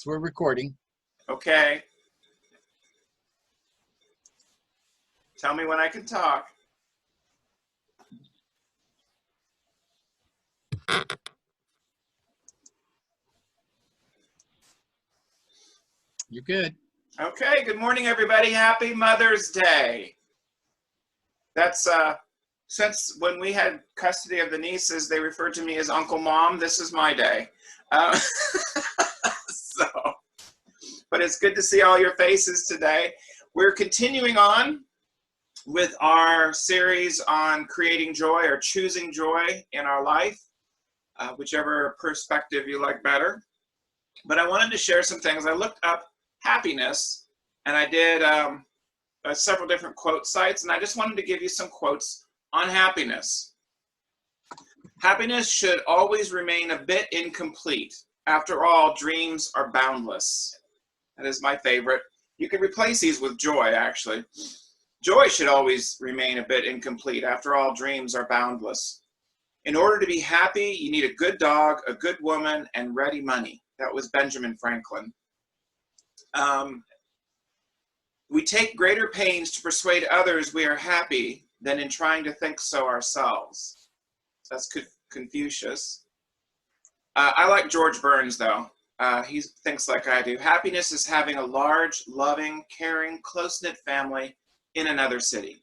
So we're recording. Okay. Tell me when I can talk. You're good. Okay, good morning, everybody. Happy Mother's Day. That's, since when we had custody of the nieces, they referred to me as Uncle Mom. This is my day. But it's good to see all your faces today. We're continuing on with our series on creating joy or choosing joy in our life, whichever perspective you like better. But I wanted to share some things. I looked up happiness, and I did several different quote sites, and I just wanted to give you some quotes on happiness. Happiness should always remain a bit incomplete. After all, dreams are boundless. That is my favorite. You can replace these with joy, actually. Joy should always remain a bit incomplete. After all, dreams are boundless. In order to be happy, you need a good dog, a good woman, and ready money. That was Benjamin Franklin. We take greater pains to persuade others we are happy than in trying to think so ourselves. That's Confucius. I like George Burns, though. He thinks like I do. Happiness is having a large, loving, caring, close-knit family in another city.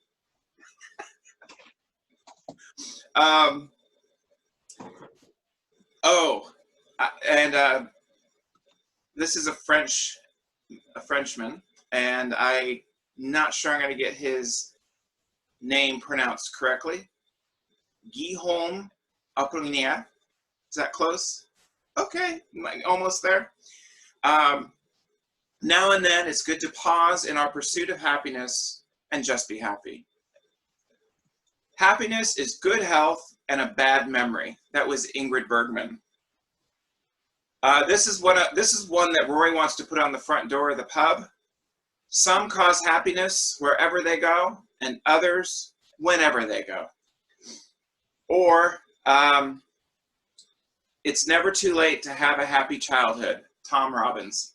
This is a Frenchman, and I'm not sure I'm going to get his name pronounced correctly. Guillaume Apollinaire. Is that close? Okay, almost there. Now and then, it's good to pause in our pursuit of happiness and just be happy. Happiness is good health and a bad memory. That was Ingrid Bergman. This is one that Rory wants to put on the front door of the pub. Some cause happiness wherever they go, and others whenever they go. Or it's never too late to have a happy childhood. Tom Robbins.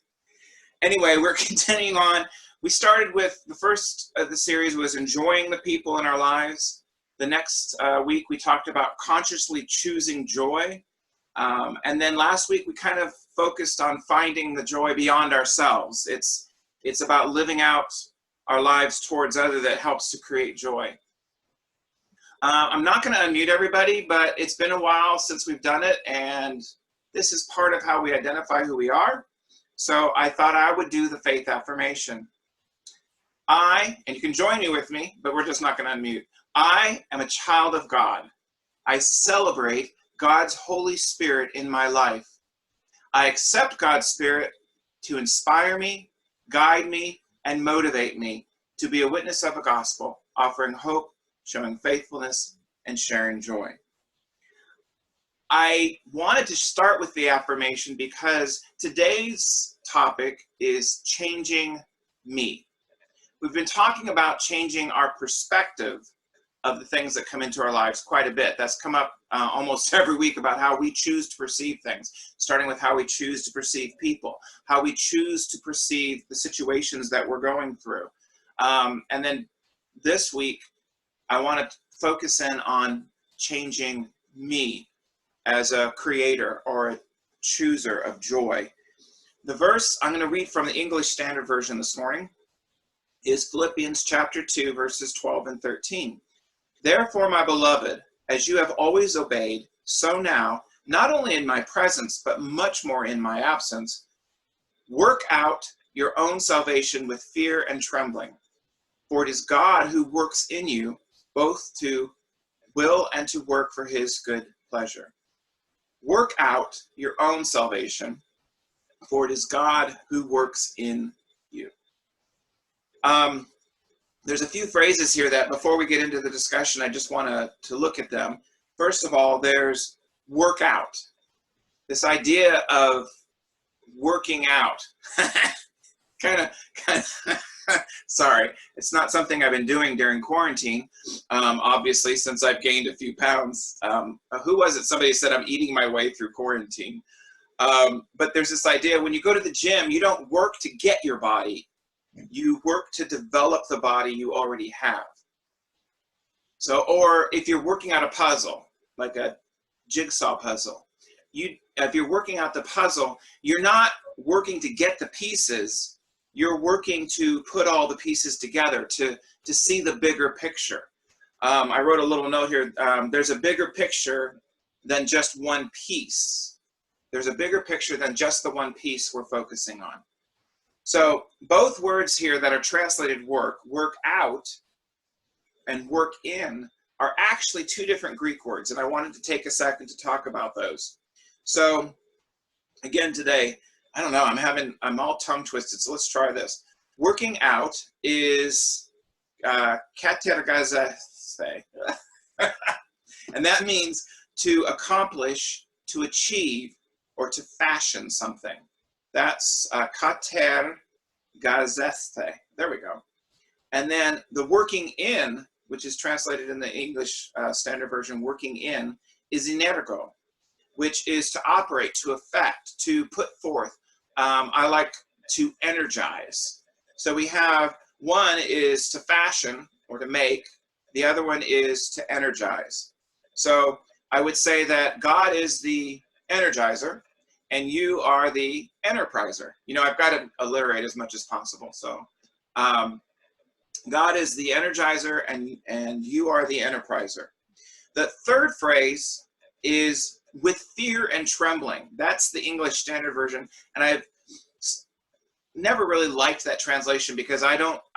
Anyway, we're continuing on. We started with the first of the series was enjoying the people in our lives. The next week we talked about consciously choosing joy. And then last week we kind of focused on finding the joy beyond ourselves. It's about living out our lives towards others that helps to create joy. I'm not going to unmute everybody, but it's been a while since we've done it, and this is part of how we identify who we are. So I thought I would do the faith affirmation. And you can join me with me, but we're just not going to unmute. I am a child of God. I celebrate God's Holy Spirit in my life. I accept God's Spirit to inspire me, guide me, and motivate me to be a witness of the gospel, offering hope, showing faithfulness, and sharing joy. I wanted to start with the affirmation because today's topic is changing me. We've been talking about changing our perspective of the things that come into our lives quite a bit. That's come up almost every week about how we choose to perceive things, starting with how we choose to perceive people, how we choose to perceive the situations that we're going through. And then this week, I want to focus in on changing me as a creator or a chooser of joy. The verse I'm going to read from the English Standard Version this morning is Philippians chapter 2, verses 12 and 13. Therefore, my beloved, as you have always obeyed, so now, not only in my presence, but much more in my absence, work out your own salvation with fear and trembling. For it is God who works in you, both to will and to work for his good pleasure. Work out your own salvation, for it is God who works in you. There's a few phrases here that before we get into the discussion, I just want to look at them. First of all, there's work out. This idea of working out. kind of sorry, it's not something I've been doing during quarantine, obviously, since I've gained a few pounds. Who was it? Somebody said I'm eating my way through quarantine. But there's this idea when you go to the gym, you don't work to get your body. You work to develop the body you already have. So, or if you're working out a puzzle, like a jigsaw puzzle, if you're working out the puzzle, you're not working to get the pieces. You're working to put all the pieces together to see the bigger picture. I wrote a little note here. There's a bigger picture than just one piece. There's a bigger picture than just the one piece we're focusing on. So both words here that are translated work out, and work in are actually two different Greek words, and I wanted to take a second to talk about those. So again today, I don't know, I'm all tongue twisted, so let's try this. Working out is katergazese, and that means to accomplish, to achieve, or to fashion something. That's katergazeste. There we go. And then the working in, which is translated in the English Standard Version, working in, is energo, which is to operate, to effect, to put forth. I like to energize. So we have one is to fashion or to make. The other one is to energize. So I would say that God is the energizer and you are the enterpriser. You know, I've got to alliterate as much as possible. So God is the energizer and you are the enterpriser. The third phrase is with fear and trembling. That's the English Standard Version. And I've never really liked that translation because I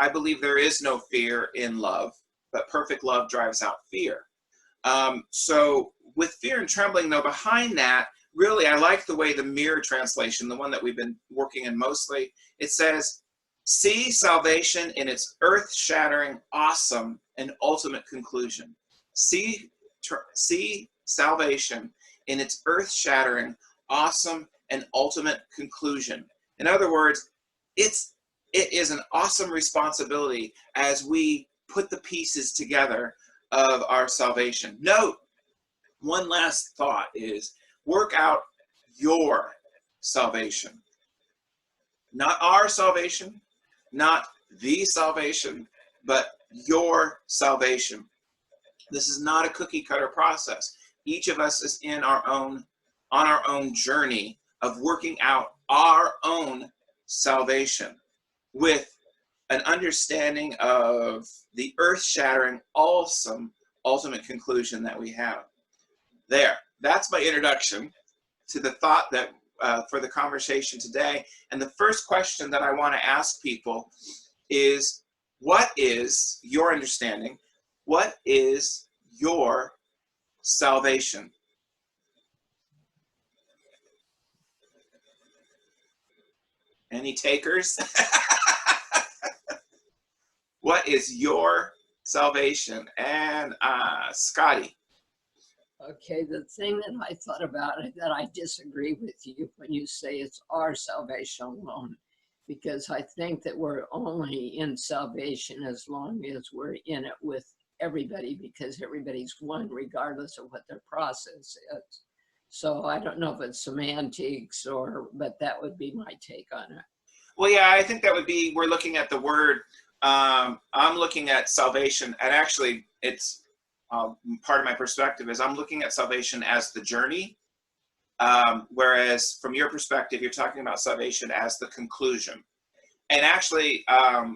believe there is no fear in love, but perfect love drives out fear. So with fear and trembling, though, behind that, really, I like the way the Mirror translation, the one that we've been working in mostly, it says, see salvation in its earth-shattering, awesome, and ultimate conclusion. See salvation in its earth-shattering, awesome, and ultimate conclusion. In other words, it is an awesome responsibility as we put the pieces together of our salvation. Note, one last thought is, work out your salvation. Not our salvation, not the salvation, but your salvation. This is not a cookie cutter process. Each of us is on our own journey of working out our own salvation with an understanding of the earth-shattering, awesome, ultimate conclusion that we have. There, that's my introduction to the thought that for the conversation today. And the first question that I want to ask people is, what is your understanding? What is your salvation? Any takers? What is your salvation? And Scotty. Okay, the thing that I thought about, that I disagree with you when you say it's our salvation alone, because I think that we're only in salvation as long as we're in it with everybody, because everybody's one regardless of what their process is. So I don't know if it's semantics but that would be my take on it. Well, yeah, I think that would be, we're looking at the word, I'm looking at salvation, and actually it's, part of my perspective is I'm looking at salvation as the journey, whereas from your perspective, you're talking about salvation as the conclusion. And actually,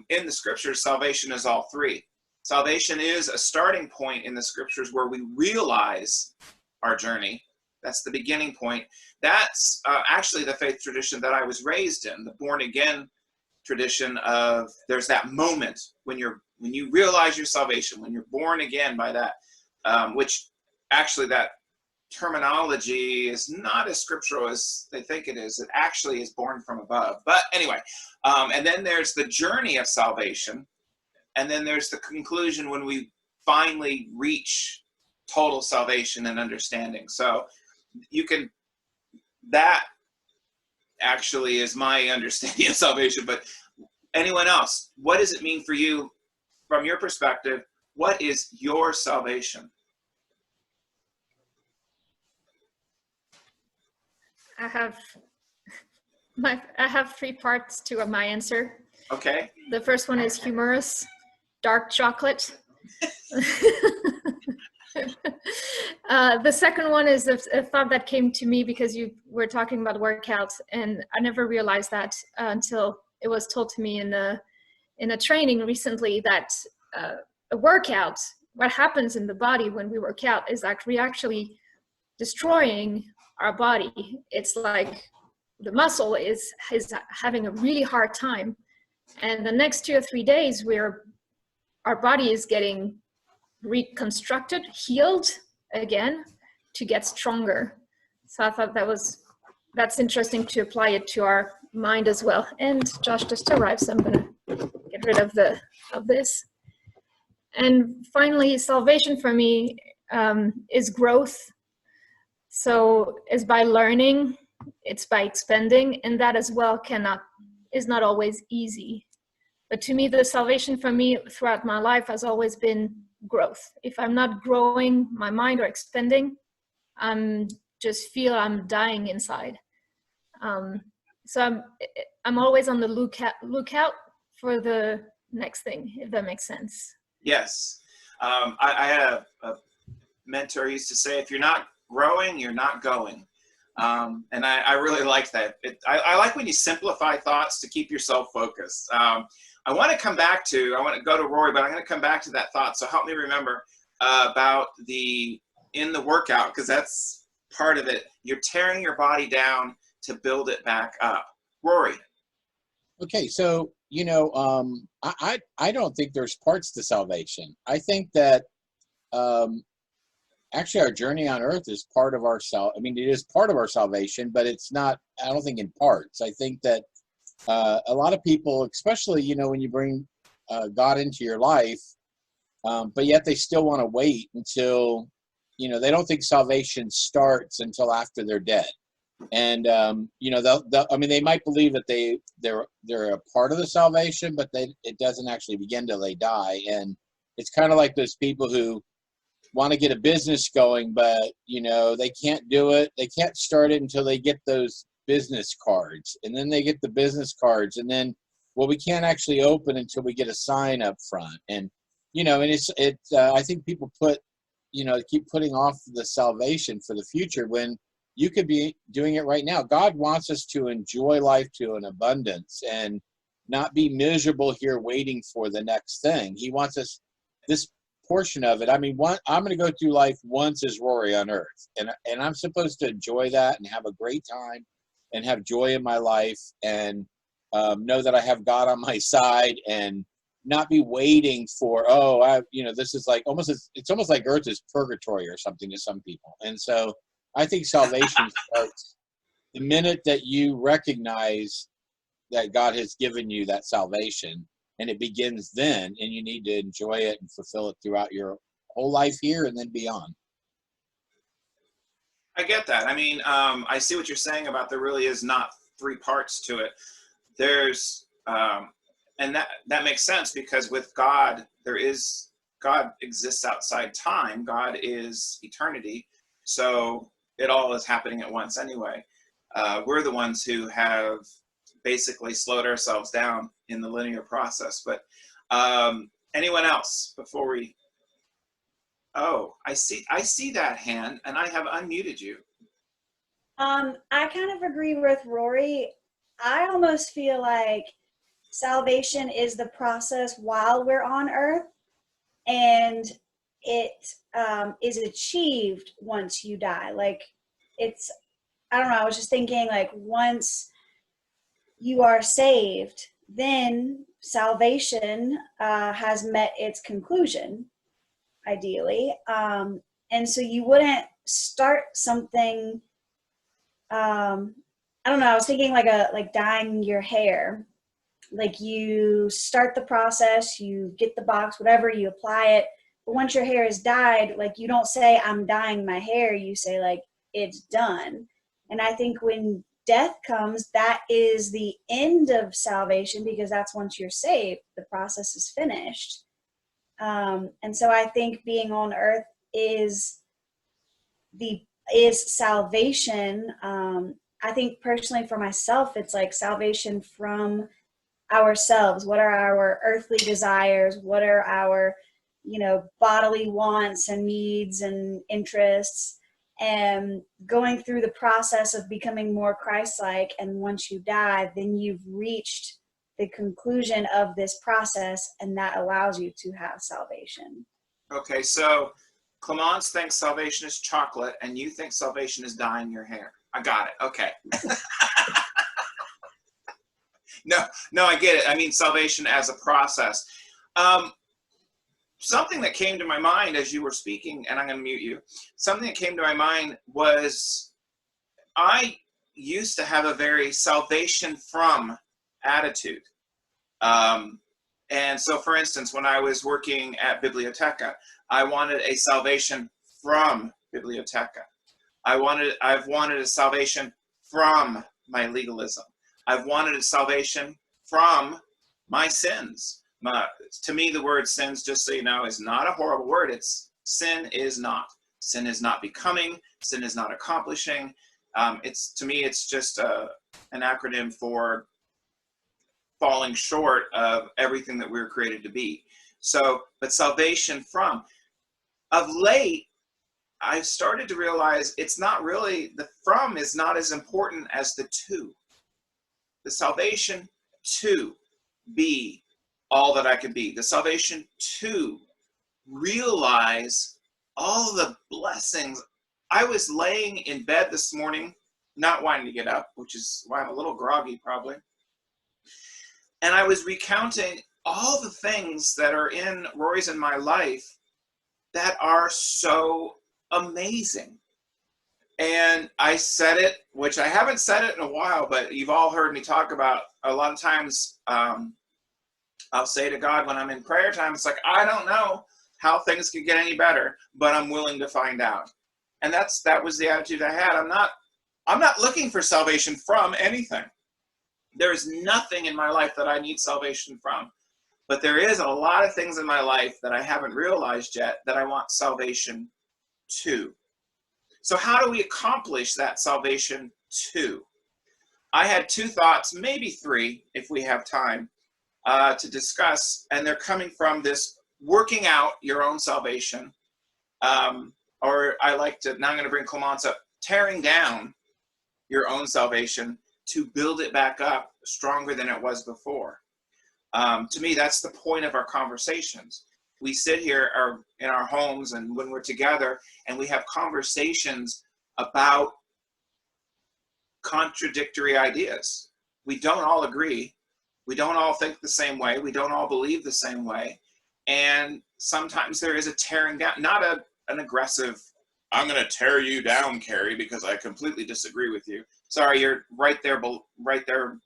in the scriptures, salvation is all three. Salvation is a starting point in the scriptures where we realize our journey. That's the beginning point. That's actually the faith tradition that I was raised in, the born again tradition of, there's that moment when you realize your salvation, when you're born again by that, which actually that terminology is not as scriptural as they think it is. It actually is born from above. But anyway, and then there's the journey of salvation, and then there's the conclusion when we finally reach total salvation and understanding. So that actually is my understanding of salvation. But anyone else, what does it mean for you from your perspective? What is your salvation? I have three parts to my answer. Okay. The first one is humorous, dark chocolate. The second one is a thought that came to me because you were talking about workouts, and I never realized that until it was told to me in a training recently that a workout, what happens in the body when we work out is that we're actually destroying our body. It's like the muscle is having a really hard time, and the next 2 or 3 days our body is getting reconstructed, healed again to get stronger. So I thought that's interesting to apply it to our mind as well. And Josh just arrived, so I'm gonna get rid of this. And finally, salvation for me is growth. So it's by learning, it's by expanding, and that as well is not always easy. But to me, the salvation for me throughout my life has always been growth. If I'm not growing my mind or expanding, just feel I'm dying inside. So I'm always on the lookout for the next thing, if that makes sense. Yes. I had a mentor who used to say, if you're not growing, you're not going. And I really like that. I like when you simplify thoughts to keep yourself focused. I want to go to Rory, but I'm going to come back to that thought. So help me remember about in the workout, because that's part of it. You're tearing your body down to build it back up. Rory. Okay, so I don't think there's parts to salvation. I think that actually our journey on earth is part of our it is part of our salvation, but it's not, I don't think, in parts. I think that a lot of people, especially, when you bring God into your life, but yet they still want to wait until, they don't think salvation starts until after they're dead. And, they might believe that they're a part of the salvation, but it doesn't actually begin till they die. And it's kind of like those people who want to get a business going, but, they can't do it. They can't start it until they get those business cards, and then they get the business cards, and then, well, we can't actually open until we get a sign up front. And, and I think people keep putting off the salvation for the future when you could be doing it right now. God wants us to enjoy life to an abundance and not be miserable here waiting for the next thing. He wants us, this portion of it. I'm going to go through life once as Rory on earth, and I'm supposed to enjoy that and have a great time and have joy in my life, and know that I have God on my side, and not be waiting for, this is like it's almost like earth is purgatory or something to some people. And so I think salvation starts the minute that you recognize that God has given you that salvation, and it begins then, and you need to enjoy it and fulfill it throughout your whole life here and then beyond. I get that. I see what you're saying about there really is not three parts to it. There's, and that makes sense, because with God, God exists outside time. God is eternity. So it all is happening at once anyway. We're the ones who have basically slowed ourselves down in the linear process. But anyone else before we... Oh, I see that hand, and I have unmuted you. I kind of agree with Rory. I almost feel like salvation is the process while we're on earth, and it is achieved once you die. Like, I don't know, I was just thinking, like, once you are saved, then salvation has met its conclusion, ideally. And so you wouldn't start something, I don't know, I was thinking like dyeing your hair. Like, you start the process, you get the box, whatever, you apply it. But once your hair is dyed, like, you don't say, I'm dyeing my hair. You say, like, it's done. And I think when death comes, that is the end of salvation, because that's once you're saved, the process is finished. And so I think being on earth is salvation. I think personally for myself, it's like salvation from ourselves. What are our earthly desires? What are our, bodily wants and needs and interests? And going through the process of becoming more Christ-like. And once you die, then you've reached the conclusion of this process, and that allows you to have salvation. Okay, so Clemence thinks salvation is chocolate, and you think salvation is dyeing your hair. I got it. Okay. No, I get it. I mean, salvation as a process. Something that came to my mind as you were speaking, and I'm going to mute you. Something that came to my mind was I used to have a very salvation from attitude. And so, for instance, when I was working at Biblioteca, I wanted a salvation from Biblioteca. I've wanted a salvation from my legalism. I've wanted a salvation from my sins. To me, the word sins, just so you know, is not a horrible word. It's sin is not. Sin is not becoming. Sin is not accomplishing. To me, it's just an acronym for falling short of everything that we were created to be. So, but salvation from. Of late, I've started to realize it's not really, the from is not as important as the to. The salvation to be all that I can be. The salvation to realize all the blessings. I was laying in bed this morning, not wanting to get up, which is why I'm a little groggy probably. And I was recounting all the things that are in Rory's and my life that are so amazing. And I said it, which I haven't said it in a while, but you've all heard me talk about a lot of times. I'll say to God when I'm in prayer time, it's like, I don't know how things could get any better, but I'm willing to find out. And that was the attitude I had. I'm not looking for salvation from anything. There is nothing in my life that I need salvation from. But there is a lot of things in my life that I haven't realized yet that I want salvation to. So how do we accomplish that salvation to? I had two thoughts, maybe three, if we have time, to discuss. And they're coming from this working out your own salvation. Or I like to, now I'm going to bring Clemence up, tearing down your own salvation to build it back up stronger than it was before. To me, that's the point of our conversations. We sit here in our homes and when we're together and we have conversations about contradictory ideas. We don't all agree. We don't all think the same way. We don't all believe the same way. And sometimes there is a tearing down, not an aggressive, I'm going to tear you down, Carrie, because I completely disagree with you. Sorry, you're right there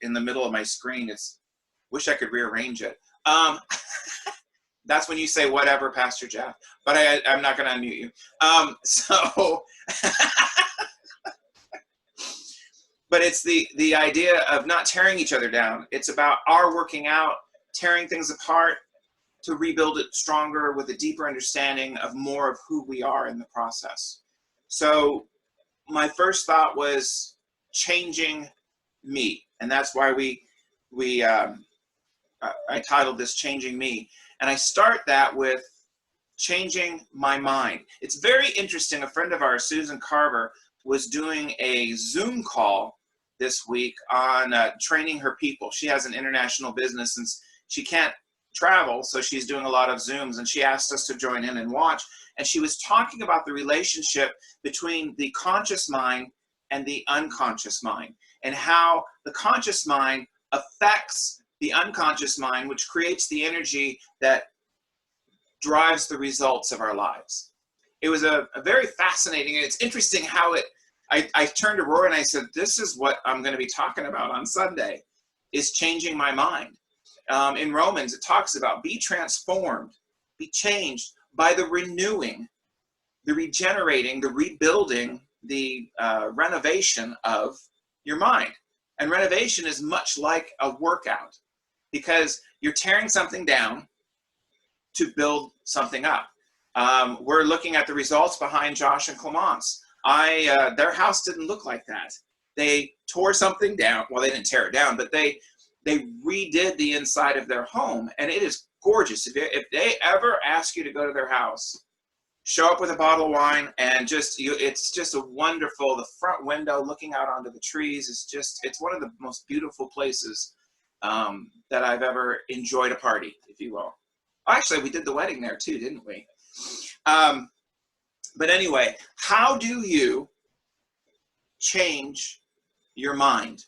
in the middle of my screen. Wish I could rearrange it. That's when you say whatever, Pastor Jeff. But I'm not going to unmute you. But it's the idea of not tearing each other down. It's about our working out, tearing things apart to rebuild it stronger with a deeper understanding of more of who we are in the process. So my first thought was changing me. And that's why I titled this Changing Me. And I start that with changing my mind. It's very interesting. A friend of ours, Susan Carver, was doing a Zoom call this week on training her people. She has an international business and she can't travel, so she's doing a lot of Zooms, and she asked us to join in and watch. And she was talking about the relationship between the conscious mind and the unconscious mind, and how the conscious mind affects the unconscious mind, which creates the energy that drives the results of our lives. It was a very fascinating, and it's interesting how I turned to Rory and I said, this is what I'm going to be talking about on Sunday, is changing my mind. In Romans, it talks about be transformed, be changed by the renewing, the regenerating, the rebuilding, the renovation of your mind. And renovation is much like a workout, because you're tearing something down to build something up. We're looking at the results behind Josh and Clemence. Their house didn't look like that. they tore something down. Well, they didn't tear it down, but they redid the inside of their home, and it is gorgeous. If they ever ask you to go to their house, show up with a bottle of wine, and it's just a wonderful, the front window looking out onto the trees is just, it's one of the most beautiful places that I've ever enjoyed a party, if you will. Actually, we did the wedding there too, didn't we? But anyway, how do you change your mind?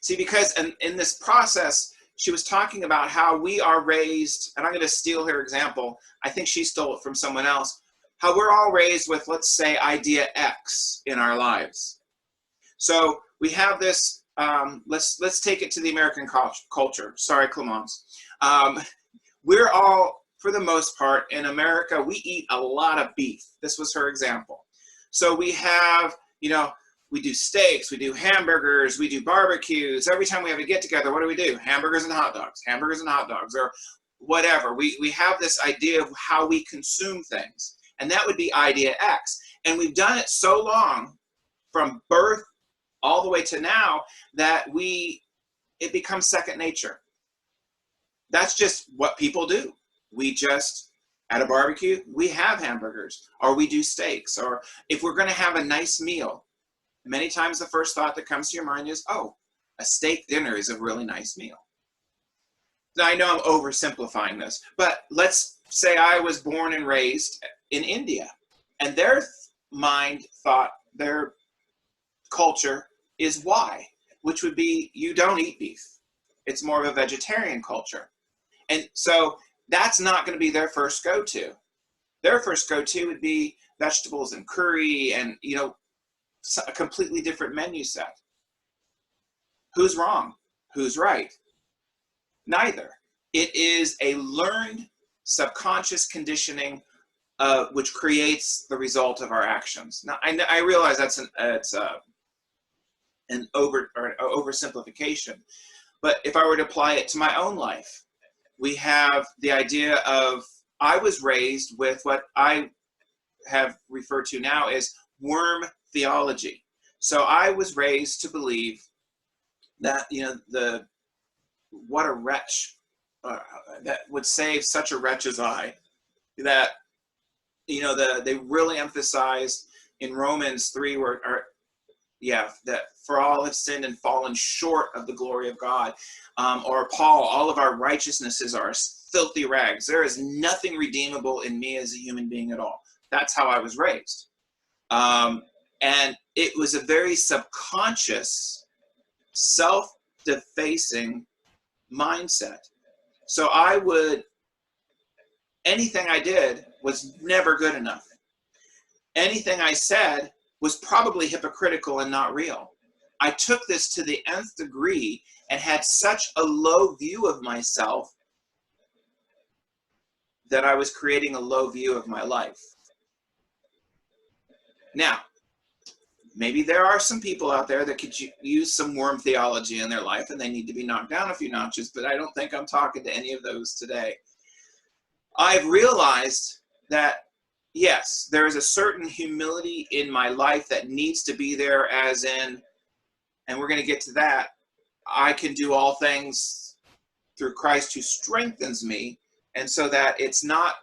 See, because in this process, she was talking about how we are raised, and I'm going to steal her example. I think she stole it from someone else. How we're all raised with, let's say, idea X in our lives. So we have this, let's take it to the American culture. Sorry, Clemence. We're all, for the most part, in America, we eat a lot of beef. This was her example. So we have, we do steaks, we do hamburgers, we do barbecues. Every time we have a get together, what do? Hamburgers and hot dogs, or whatever. We have this idea of how we consume things. And that would be idea X. And we've done it so long, from birth all the way to now, that it becomes second nature. That's just what people do. We just, at a barbecue, we have hamburgers, or we do steaks, or if we're going to have a nice meal, many times the first thought that comes to your mind is, oh, a steak dinner is a really nice meal. Now, I know I'm oversimplifying this, but let's say I was born and raised in India, and their mind thought, their culture is why, which would be, you don't eat beef. It's more of a vegetarian culture. And so that's not going to be their first go-to. Their first go-to would be vegetables and curry and, a completely different menu set. Who's wrong? Who's right? Neither. It is a learned subconscious conditioning which creates the result of our actions. Now, I realize that's an oversimplification, but if I were to apply it to my own life, we have the idea of, I was raised with what I have referred to now as worm theology. So I was raised to believe that, what a wretch, that would save such a wretch as I, that, they really emphasized in Romans 3 that for all have sinned and fallen short of the glory of God. Or Paul, all of our righteousnesses are filthy rags. There is nothing redeemable in me as a human being at all. That's how I was raised. And it was a very subconscious, self-defacing mindset. So anything I did was never good enough. Anything I said was probably hypocritical and not real. I took this to the nth degree and had such a low view of myself that I was creating a low view of my life. Now, maybe there are some people out there that could use some worm theology in their life and they need to be knocked down a few notches, but I don't think I'm talking to any of those today. I've realized that, yes, there is a certain humility in my life that needs to be there, as in, and we're going to get to that, I can do all things through Christ who strengthens me, and so that it's not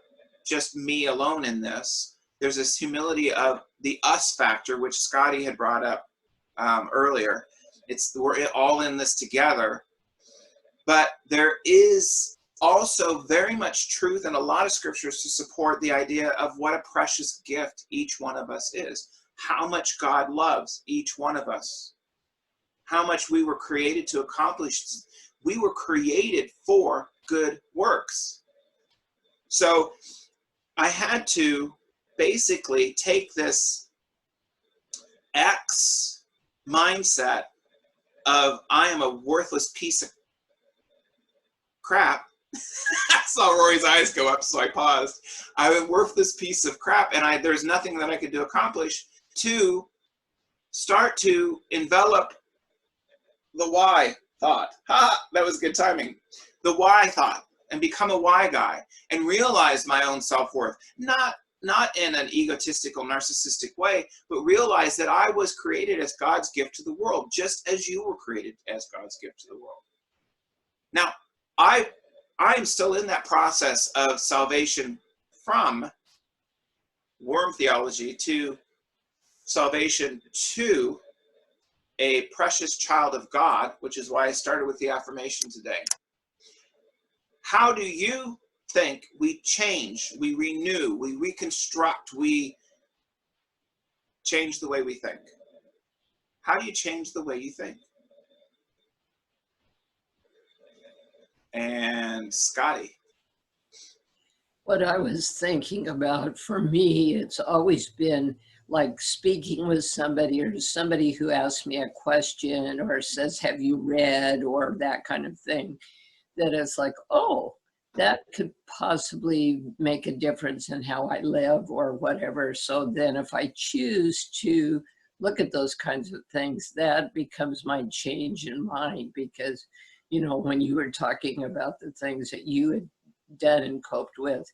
just me alone in this. There's this humility of the us factor, which Scotty had brought up earlier. We're all in this together, but there is also very much truth and a lot of scriptures to support the idea of what a precious gift each one of us is, how much God loves each one of us, how much we were created to accomplish. We were created for good works. So I had to basically take this X mindset of, I am a worthless piece of crap. I saw Rory's eyes go up, so I paused. I'm a worthless piece of crap, and there's nothing that I could do accomplish, to start to envelop the why thought. That was good timing. The why thought, and become a why guy, and realize my own self-worth. Not not in an egotistical, narcissistic way, but realize that I was created as God's gift to the world, just as you were created as God's gift to the world. Now, I'm still in that process of salvation from worm theology to salvation to a precious child of God, which is why I started with the affirmation today. How do you think we change, we renew, we reconstruct, we change the way we think? How do you change the way you think? And Scotty. What I was thinking about, for me, it's always been like speaking with somebody, or somebody who asks me a question or says, have you read, or that kind of thing, that it's like, oh, that could possibly make a difference in how I live or whatever. So then if I choose to look at those kinds of things, that becomes my change in mind. Because, you know, when you were talking about the things that you had done and coped with,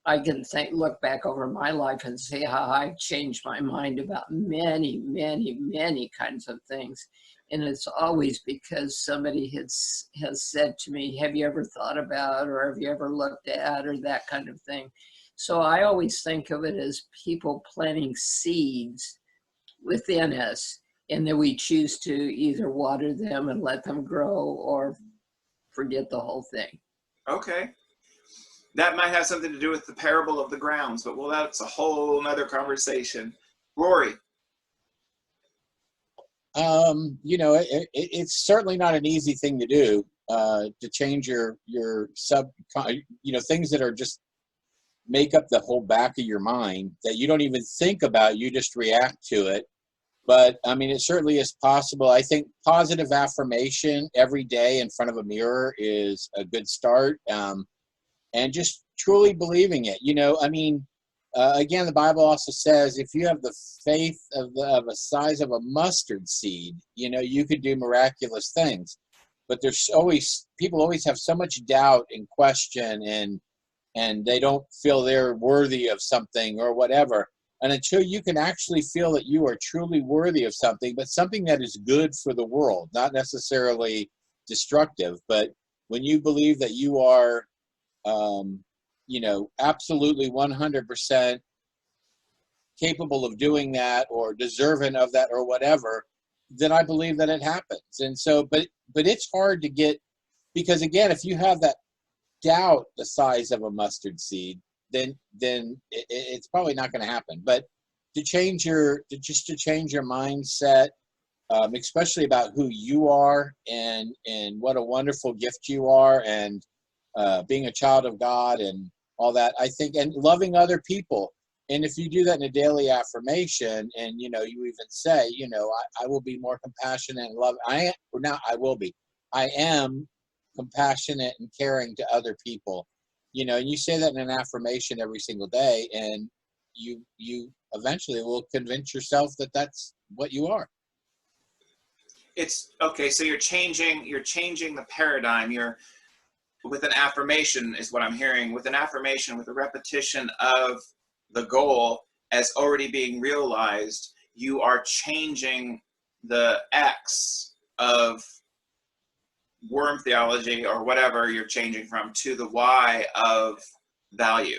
I can look back over my life and say how I've changed my mind about many, many, many kinds of things. And it's always because somebody has said to me, have you ever thought about, or have you ever looked at, or that kind of thing. So I always think of it as people planting seeds within us, and then we choose to either water them and let them grow, or forget the whole thing. Okay. That might have something to do with the parable of the grounds, but well, that's a whole nother conversation. Rory. You know, it's certainly not an easy thing to do, to change your you know, things that are just make up the whole back of your mind that you don't even think about, you just react to it. But I mean, it certainly is possible. I think positive affirmation every day in front of a mirror is a good start. And just truly believing it, you know, I mean, again, the Bible also says if you have the faith of a size of a mustard seed, you know, you could do miraculous things. But there's always, people always have so much doubt and question, and they don't feel they're worthy of something or whatever. And until you can actually feel that you are truly worthy of something, but something that is good for the world, not necessarily destructive, but when you believe that you are, you know, absolutely 100% capable of doing that or deserving of that or whatever, then I believe that it happens. And so, but it's hard to get, because again, if you have that doubt the size of a mustard seed, then it's probably not going to happen. But to change your mindset, especially about who you are and what a wonderful gift you are, and being a child of God and all that, I think, and loving other people. And if you do that in a daily affirmation, and, you know, you even say, you know, I will be more compassionate and love. I am compassionate and caring to other people. You know, and you say that in an affirmation every single day, and you eventually will convince yourself that that's what you are. It's okay. So you're changing the paradigm. You're, with an affirmation is what I'm hearing, with an affirmation, with a repetition of the goal as already being realized, you are changing the X of worm theology or whatever you're changing from to the Y of value.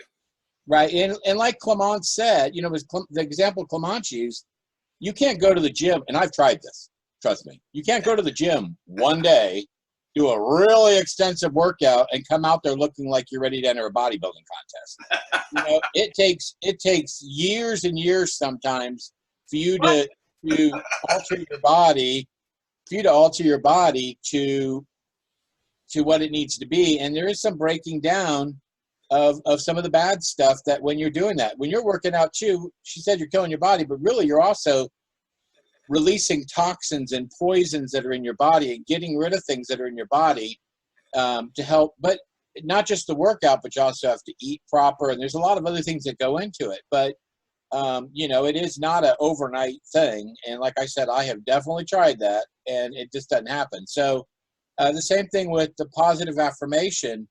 Right. And like Clement said, you know, the example Clement used, you can't go to the gym, and I've tried this, trust me. You can't go to the gym one day, do a really extensive workout, and come out there looking like you're ready to enter a bodybuilding contest. You know, it takes years and years sometimes for you to alter your body, to what it needs to be. And there is some breaking down of some of the bad stuff that when you're doing that, when you're working out too, she said you're killing your body, but really you're also releasing toxins and poisons that are in your body and getting rid of things that are in your body, to help. But not just the workout, but you also have to eat proper. And there's a lot of other things that go into it. But, you know, it is not an overnight thing. And like I said, I have definitely tried that, and it just doesn't happen. So the same thing with the positive affirmation.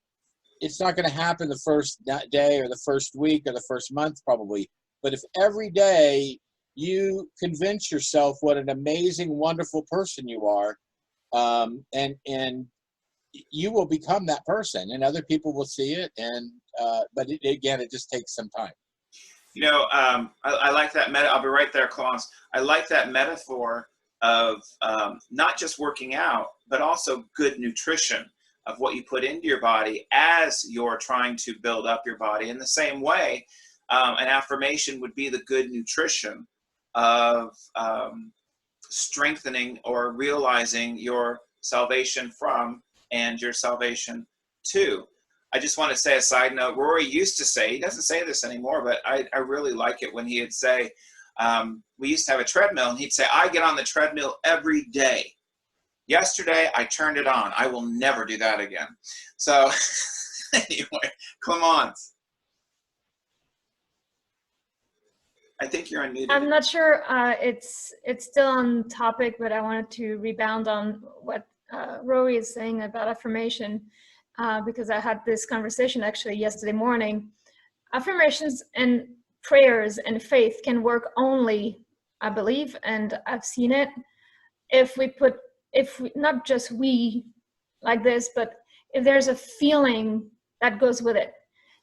it's not going to happen the first day or the first week or the first month probably. But if every day you convince yourself what an amazing, wonderful person you are, and you will become that person, and other people will see it. And but again, it just takes some time. You know, I like that meta. I'll be right there, Klaus. I like that metaphor of not just working out, but also good nutrition of what you put into your body as you're trying to build up your body. In the same way, an affirmation would be the good nutrition of strengthening or realizing your salvation from and your salvation to. I just want to say a side note. Rory used to say, he doesn't say this anymore, but I really like it when he'd say, we used to have a treadmill, and he'd say, I get on the treadmill every day. Yesterday, I turned it on. I will never do that again. So anyway, Clemence. I think you're unmuted. I'm not sure it's still on topic, but I wanted to rebound on what Rory is saying about affirmation, because I had this conversation actually yesterday morning. Affirmations and prayers and faith can work only, I believe, and I've seen it, if we not just we like this, but if there's a feeling that goes with it.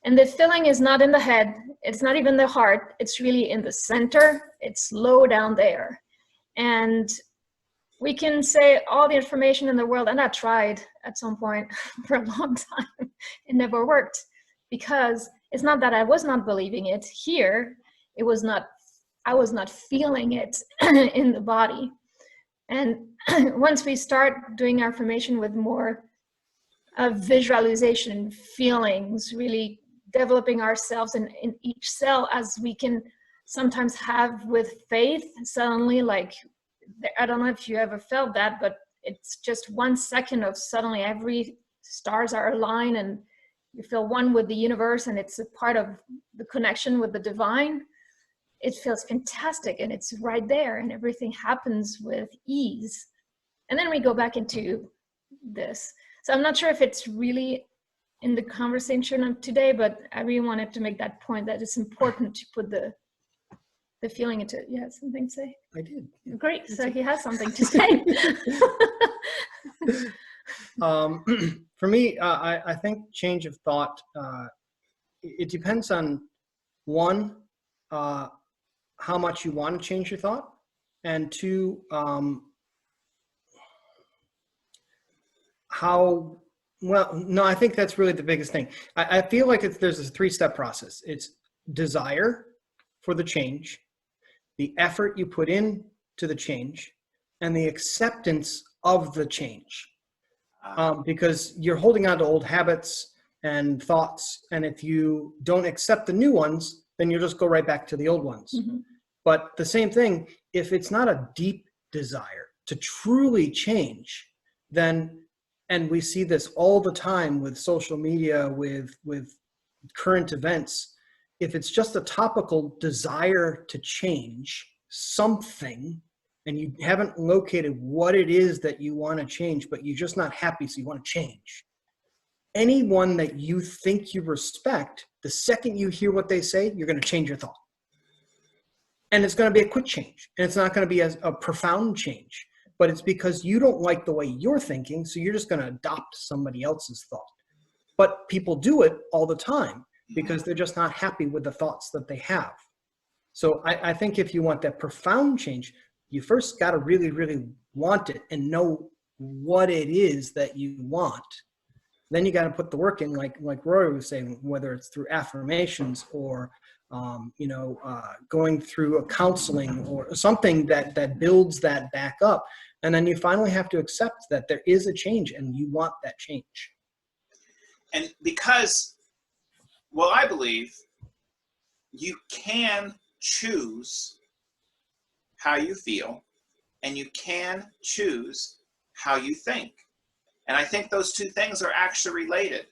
And the feeling is not in the head, it's not even the heart, it's really in the center, it's low down there. And we can say all the information in the world, and I tried at some point for a long time, it never worked, because it's not that I was not believing it here, I was not feeling it in the body. And once we start doing affirmation with more visualization, feelings, really developing ourselves in each cell, as we can sometimes have with faith, suddenly, like, I don't know if you ever felt that, but it's just 1 second of suddenly every stars are aligned and you feel one with the universe, and it's a part of the connection with the divine. It feels fantastic, and it's right there, and everything happens with ease. And then we go back into this. So I'm not sure if it's really in the conversation of today, but I really wanted to make that point, that it's important to put the feeling into it. You had something to say? I did. Yeah. Great, so he has something to say. For me, I think change of thought, it depends on, one, how much you want to change your thought, and two, I think that's really the biggest thing. I feel like there's a 3-step process. It's desire for the change, the effort you put in to the change, and the acceptance of the change. Because you're holding on to old habits and thoughts, and if you don't accept the new ones, then you'll just go right back to the old ones. Mm-hmm. But the same thing, if it's not a deep desire to truly change, then, and we see this all the time with social media, with current events, if it's just a topical desire to change something, and you haven't located what it is that you want to change, but you're just not happy, so you want to change. Anyone that you think you respect, the second you hear what they say, you're going to change your thought. And it's going to be a quick change. And it's not going to be a profound change. But it's because you don't like the way you're thinking, so you're just going to adopt somebody else's thought. But people do it all the time because they're just not happy with the thoughts that they have. So I think if you want that profound change, you first got to really, really want it and know what it is that you want. Then you got to put the work in, like Rory was saying, whether it's through affirmations or, going through a counseling or something that builds that back up. And then you finally have to accept that there is a change and you want that change. And because, well, I believe you can choose how you feel, and you can choose how you think. And I think those two things are actually related.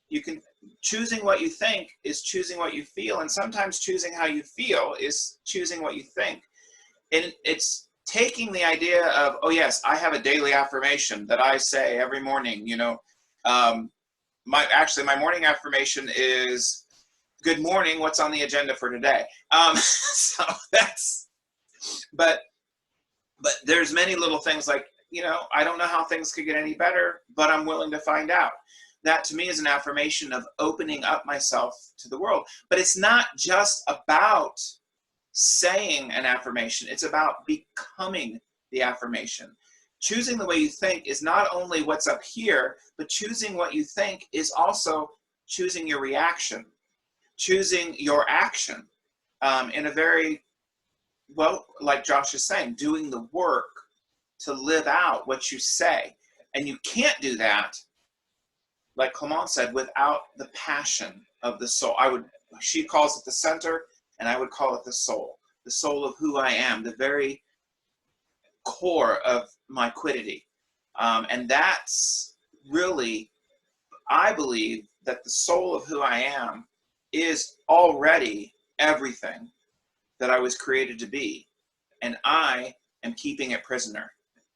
You can, choosing what you think is choosing what you feel, and sometimes choosing how you feel is choosing what you think. And it's taking the idea of, oh yes, I have a daily affirmation that I say every morning, my morning affirmation is good morning. What's on the agenda for today? So that's, but there's many little things like, I don't know how things could get any better, but I'm willing to find out. That to me is an affirmation of opening up myself to the world. But it's not just about saying an affirmation. It's about becoming the affirmation. Choosing the way you think is not only what's up here, but choosing what you think is also choosing your reaction, choosing your action in a very, well, like Josh is saying, doing the work to live out what you say. And you can't do that, like Clement said, without the passion of the soul. She calls it the center, and I would call it the soul of who I am, the very core of my quiddity. And that's really, I believe that the soul of who I am is already everything that I was created to be. And I am keeping it prisoner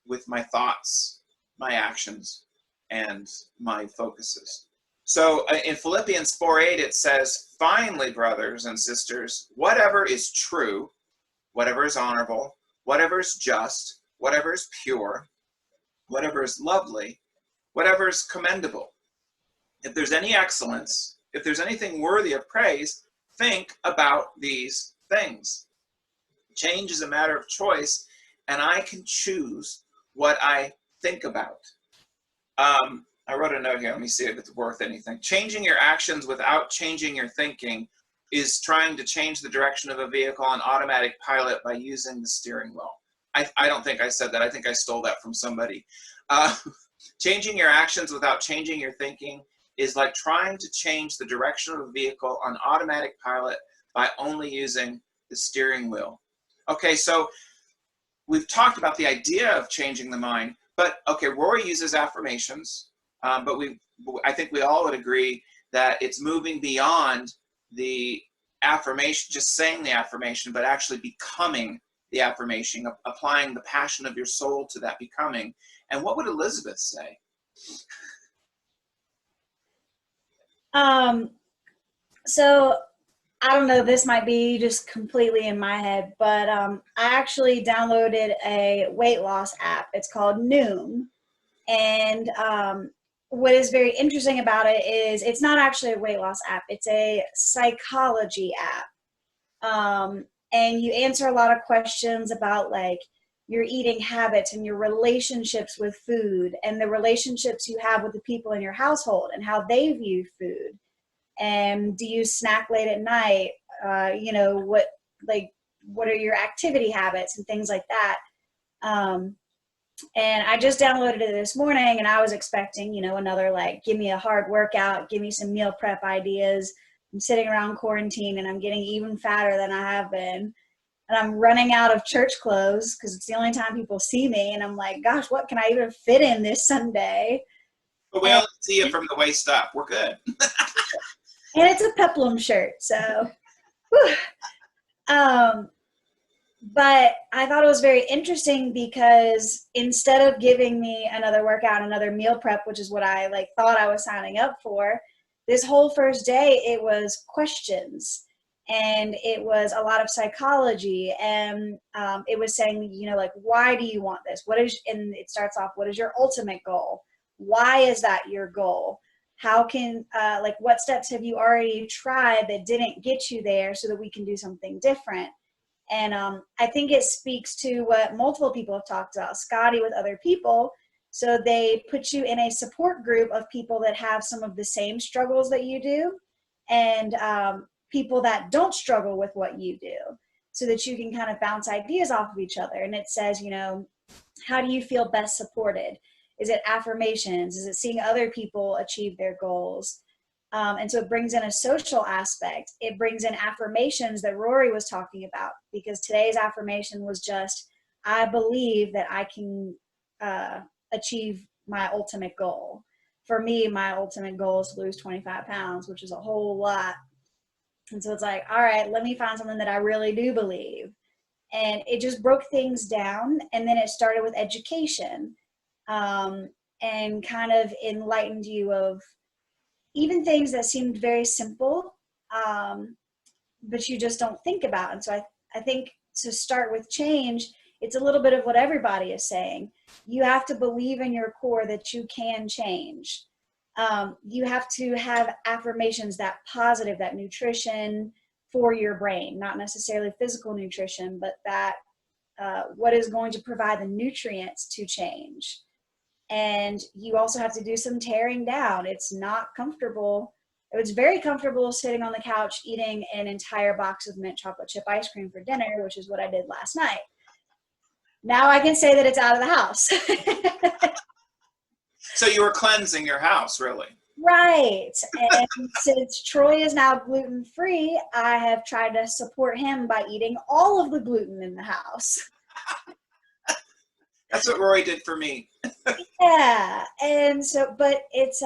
with my thoughts, my actions, and my focuses. So in Philippians 4:8, it says, finally, brothers and sisters, whatever is true, whatever is honorable, whatever is just, whatever is pure, whatever is lovely, whatever is commendable. If there's any excellence, if there's anything worthy of praise, think about these things. Change is a matter of choice, and I can choose what I think about. I wrote a note here. Let me see if it's worth anything. Changing your actions without changing your thinking is trying to change the direction of a vehicle on automatic pilot by using the steering wheel. I don't think I said that. I think I stole that from somebody. Changing your actions without changing your thinking is like trying to change the direction of a vehicle on automatic pilot by only using the steering wheel. Okay, so we've talked about the idea of changing the mind, but okay, Rory uses affirmations, but I think we all would agree that it's moving beyond the affirmation, just saying the affirmation, but actually becoming the affirmation, applying the passion of your soul to that becoming. And what would Elizabeth say? So I don't know, this might be just completely in my head, but I actually downloaded a weight loss app. It's called Noom. And what is very interesting about it is it's not actually a weight loss app. It's a psychology app. And you answer a lot of questions about like your eating habits and your relationships with food and the relationships you have with the people in your household and how they view food. And do you snack late at night? What are your activity habits and things like that? And I just downloaded it this morning, and I was expecting, another like, give me a hard workout, give me some meal prep ideas. I'm sitting around quarantine and I'm getting even fatter than I have been. And I'm running out of church clothes because it's the only time people see me. And I'm like, gosh, what can I even fit in this Sunday? But we only see it from the waist up. We're good. And it's a peplum shirt, so. But I thought it was very interesting because instead of giving me another workout, another meal prep, which is what I thought I was signing up for, this whole first day, it was questions. And it was a lot of psychology, and it was saying, why do you want this? And it starts off, what is your ultimate goal? Why is that your goal? How can, what steps have you already tried that didn't get you there so that we can do something different? And I think it speaks to what multiple people have talked about, Scotty with other people. So they put you in a support group of people that have some of the same struggles that you do, and people that don't struggle with what you do, so that you can kind of bounce ideas off of each other. And it says, how do you feel best supported? Is it affirmations? Is it seeing other people achieve their goals? And so it brings in a social aspect. It brings in affirmations that Rory was talking about, because today's affirmation was just, I believe that I can achieve my ultimate goal. For me, my ultimate goal is to lose 25 pounds, which is a whole lot. And so it's like, all right, let me find something that I really do believe. And it just broke things down. And then it started with education, and kind of enlightened you of even things that seemed very simple, but you just don't think about. And so I think to start with change, it's a little bit of what everybody is saying. You have to believe in your core that you can change. You have to have affirmations that positive, that nutrition for your brain, not necessarily physical nutrition, but that what is going to provide the nutrients to change. And you also have to do some tearing down. It's not comfortable. It was very comfortable sitting on the couch eating an entire box of mint chocolate chip ice cream for dinner, which is what I did last night. Now I can say that it's out of the house. So you were cleansing your house, really? Right. And since Troy is now gluten-free, I have tried to support him by eating all of the gluten in the house. That's what Rory did for me. Yeah. And so, but it's,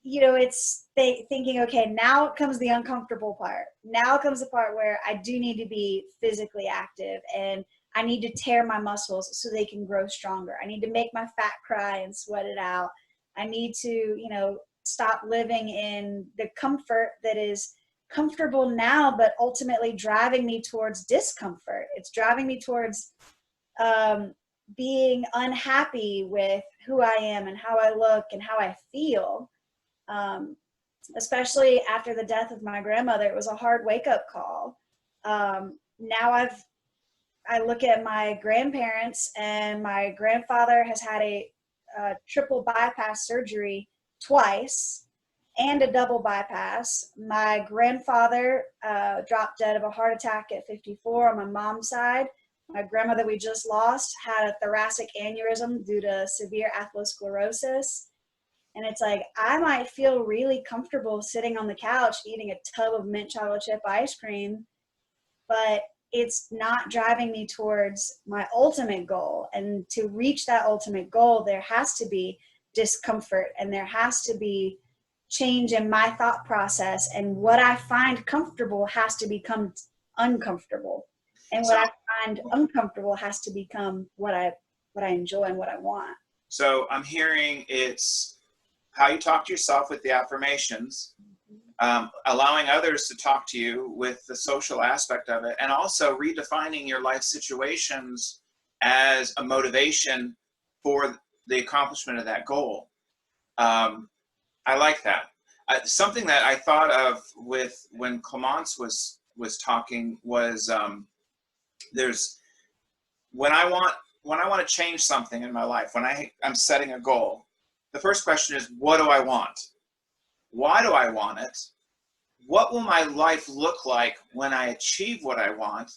you know, it's thinking, okay, now comes the uncomfortable part. Now comes the part where I do need to be physically active, and I need to tear my muscles so they can grow stronger. I need to make my fat cry and sweat it out. I need to, you know, stop living in the comfort that is comfortable now, but ultimately driving me towards discomfort. It's driving me towards being unhappy with who I am and how I look and how I feel. Especially after the death of my grandmother, it was a hard wake-up call. Now I look at my grandparents, and my grandfather has had a triple bypass surgery twice and a double bypass. My grandfather dropped dead of a heart attack at 54 on my mom's side. My grandmother we just lost had a thoracic aneurysm due to severe atherosclerosis. And it's like, I might feel really comfortable sitting on the couch eating a tub of mint chocolate chip ice cream, but it's not driving me towards my ultimate goal. And to reach that ultimate goal, there has to be discomfort, and there has to be change in my thought process. And what I find comfortable has to become uncomfortable. And what I find uncomfortable has to become what I enjoy and what I want. So I'm hearing it's how you talk to yourself with the affirmations, allowing others to talk to you with the social aspect of it, and also redefining your life situations as a motivation for the accomplishment of that goal. I like that. Something that I thought of with when Clemence was talking was there's when I want to change something in my life, when I'm setting a goal, the first question is, what do I want? Why do I want it? What will my life look like when I achieve what I want?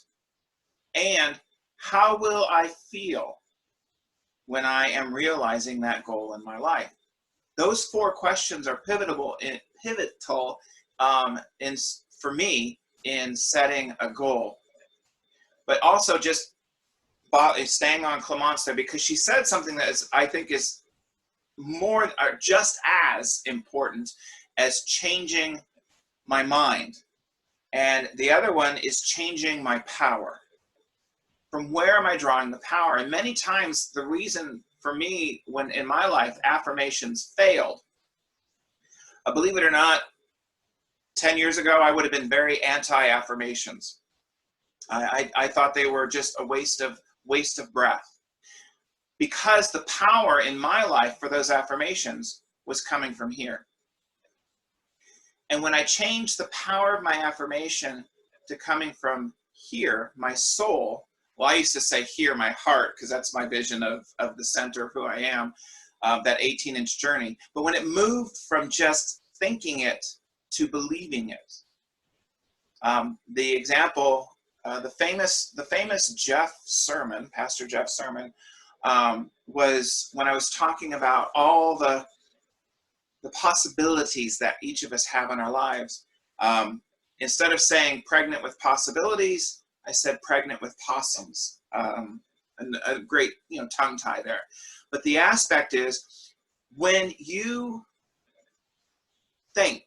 And how will I feel when I am realizing that goal in my life? Those four questions are pivotal for me in setting a goal. But also just staying on Clemence there, because she said something that I think is more or just as important as changing my mind. And the other one is changing my power. From where am I drawing the power? And many times the reason for me, when in my life affirmations failed, believe it or not, 10 years ago, I would have been very anti-affirmations. I thought they were just a waste of breath, because the power in my life for those affirmations was coming from here. And when I changed the power of my affirmation to coming from here, my soul, well, I used to say here, my heart, because that's my vision of the center of who I am, that 18-inch journey. But when it moved from just thinking it to believing it, the example, the famous Jeff sermon, Pastor Jeff sermon, was when I was talking about all the possibilities that each of us have in our lives. Instead of saying pregnant with possibilities, I said pregnant with possums. And a great, tongue tie there. But the aspect is, when you think,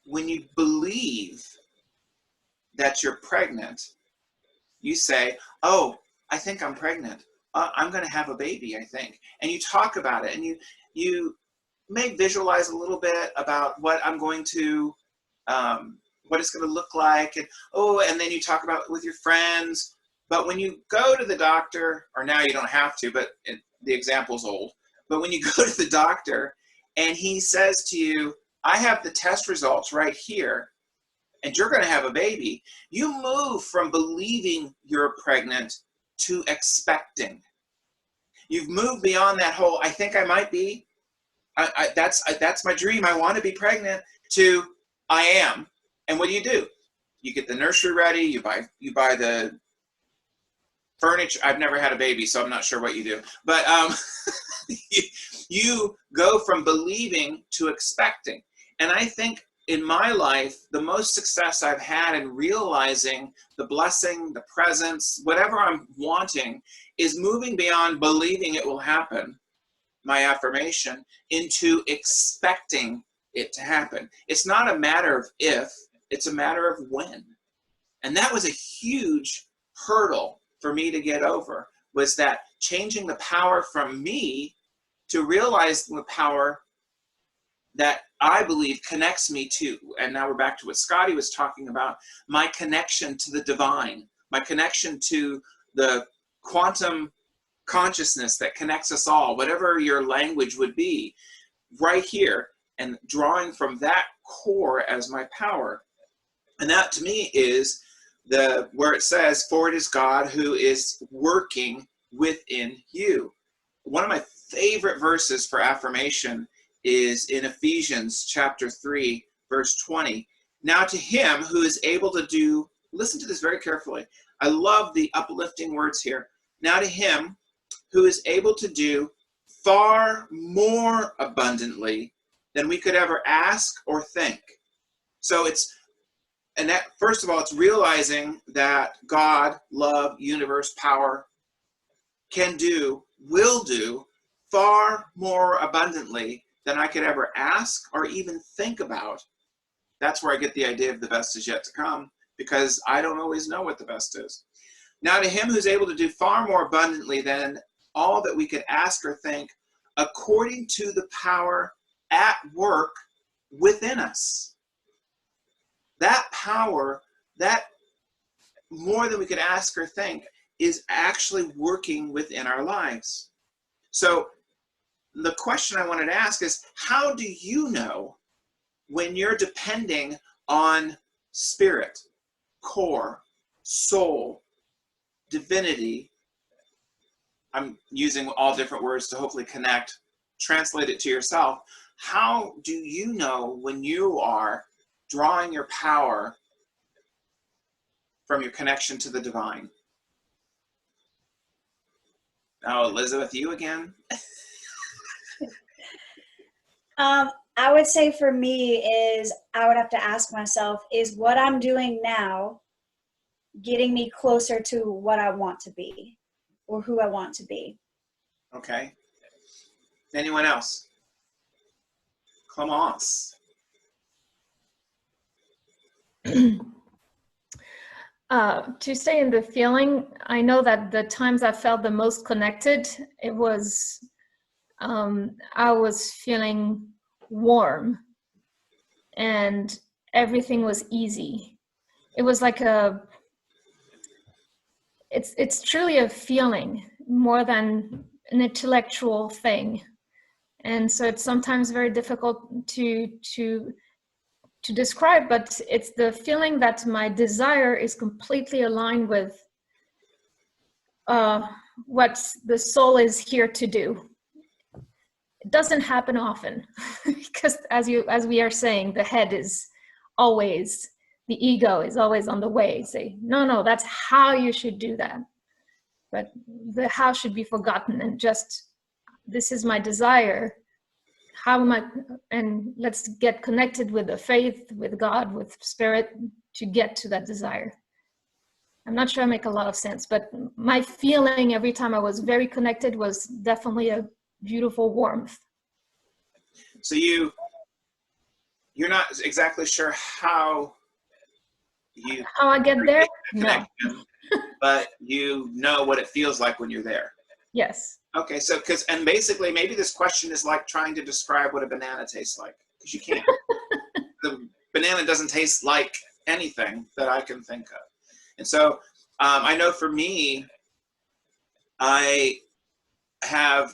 when you believe that you're pregnant, you say, oh, I think I'm pregnant. I'm going to have a baby, I think. And you talk about it, and you may visualize a little bit about what I'm going to, what it's going to look like, and then you talk about it with your friends. But when you go to the doctor, or now you don't have to, but the example's old. But when you go to the doctor and he says to you, I have the test results right here, and you're going to have a baby, you move from believing you're pregnant to expecting. You've moved beyond that whole, I think I might be, that's my dream, I want to be pregnant, to I am. And what do? You get the nursery ready, you buy the furniture. I've never had a baby, so I'm not sure what you do. But you go from believing to expecting. And I think in my life, the most success I've had in realizing the blessing, the presence, whatever I'm wanting, is moving beyond believing it will happen, my affirmation, into expecting it to happen. It's not a matter of if, it's a matter of when. And that was a huge hurdle for me to get over, was that changing the power from me to realize the power that I believe connects me to. And now we're back to what Scotty was talking about, my connection to the divine, my connection to the quantum consciousness that connects us all, whatever your language would be, right here, and drawing from that core as my power. And that to me is where it says, for it is God who is working within you. One of my favorite verses for affirmation is in Ephesians chapter 3, verse 20. Now to him who is able to do, listen to this very carefully. I love the uplifting words here. Now to him who is able to do far more abundantly than we could ever ask or think. So first of all, it's realizing that God, love, universe, power will do far more abundantly than I could ever ask or even think about. That's where I get the idea of the best is yet to come, because I don't always know what the best is. Now to him who's able to do far more abundantly than all that we could ask or think, according to the power at work within us. That power, that more than we could ask or think, is actually working within our lives. So the question I wanted to ask is, how do you know when you're depending on spirit, core, soul, divinity? I'm using all different words to hopefully connect, translate it to yourself. How do you know when you are drawing your power from your connection to the divine? Now, Elizabeth, you again? I would say for me is I would have to ask myself, is what I'm doing now getting me closer to what I want to be or who I want to be? Okay. Anyone else? Come on. To stay in the feeling, I know that the times I felt the most connected, it was, I was feeling warm and everything was easy. It was like it's truly a feeling more than an intellectual thing. And so it's sometimes very difficult to describe, but it's the feeling that my desire is completely aligned with what the soul is here to do. It doesn't happen often because as we are saying, the head is always, the ego is always on the way. Say, no, that's how you should do that. But the how should be forgotten and just, this is my desire. How am I, and let's get connected with the faith, with God, with spirit to get to that desire. I'm not sure I make a lot of sense, but my feeling every time I was very connected was definitely a beautiful warmth. So you're not exactly sure how I get there? No. But you know what it feels like when you're there. Yes. Okay, so and basically maybe this question is like trying to describe what a banana tastes like, because you can't. The banana doesn't taste like anything that I can think of. And so I know for me, I have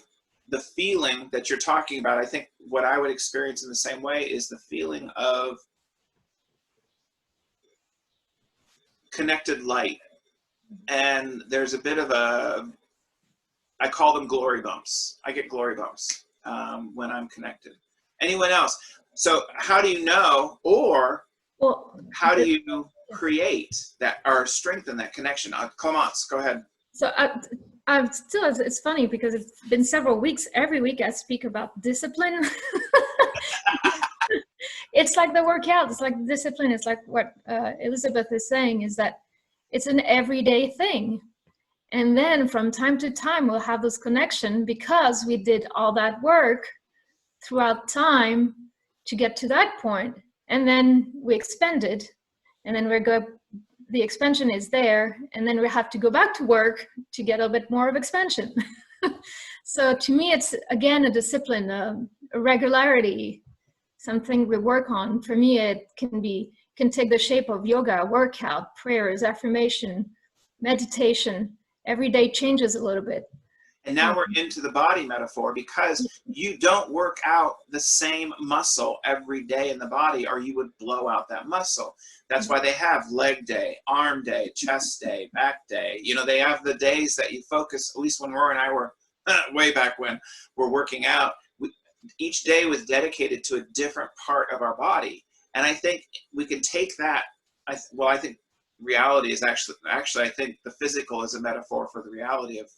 the feeling that you're talking about. I think what I would experience in the same way is the feeling of connected light. And there's a bit of I call them glory bumps. I get glory bumps when I'm connected. Anyone else? So how do you know, or Well, how do you create that or strengthen that connection? Clemence, go ahead. so I'm still, it's funny because it's been several weeks. Every week I speak about discipline. It's like the workout. It's like discipline. It's like what Elizabeth is saying is that it's an everyday thing. And then from time to time, we'll have this connection because we did all that work throughout time to get to that point. And then we expended, and then the expansion is there, and then we have to go back to work to get a bit more of expansion. So to me, it's again a discipline, a regularity, something we work on. For me, it can take the shape of yoga, workout, prayers, affirmation, meditation. Every day changes a little bit. And now we're into the body metaphor, because you don't work out the same muscle every day in the body, or you would blow out that muscle. That's why they have leg day, arm day, chest day, back day. You know, they have the days that you focus, at least when Rory and I were way back when we're working out, each day was dedicated to a different part of our body. And I think we can take that, I think reality is actually I think the physical is a metaphor for the reality of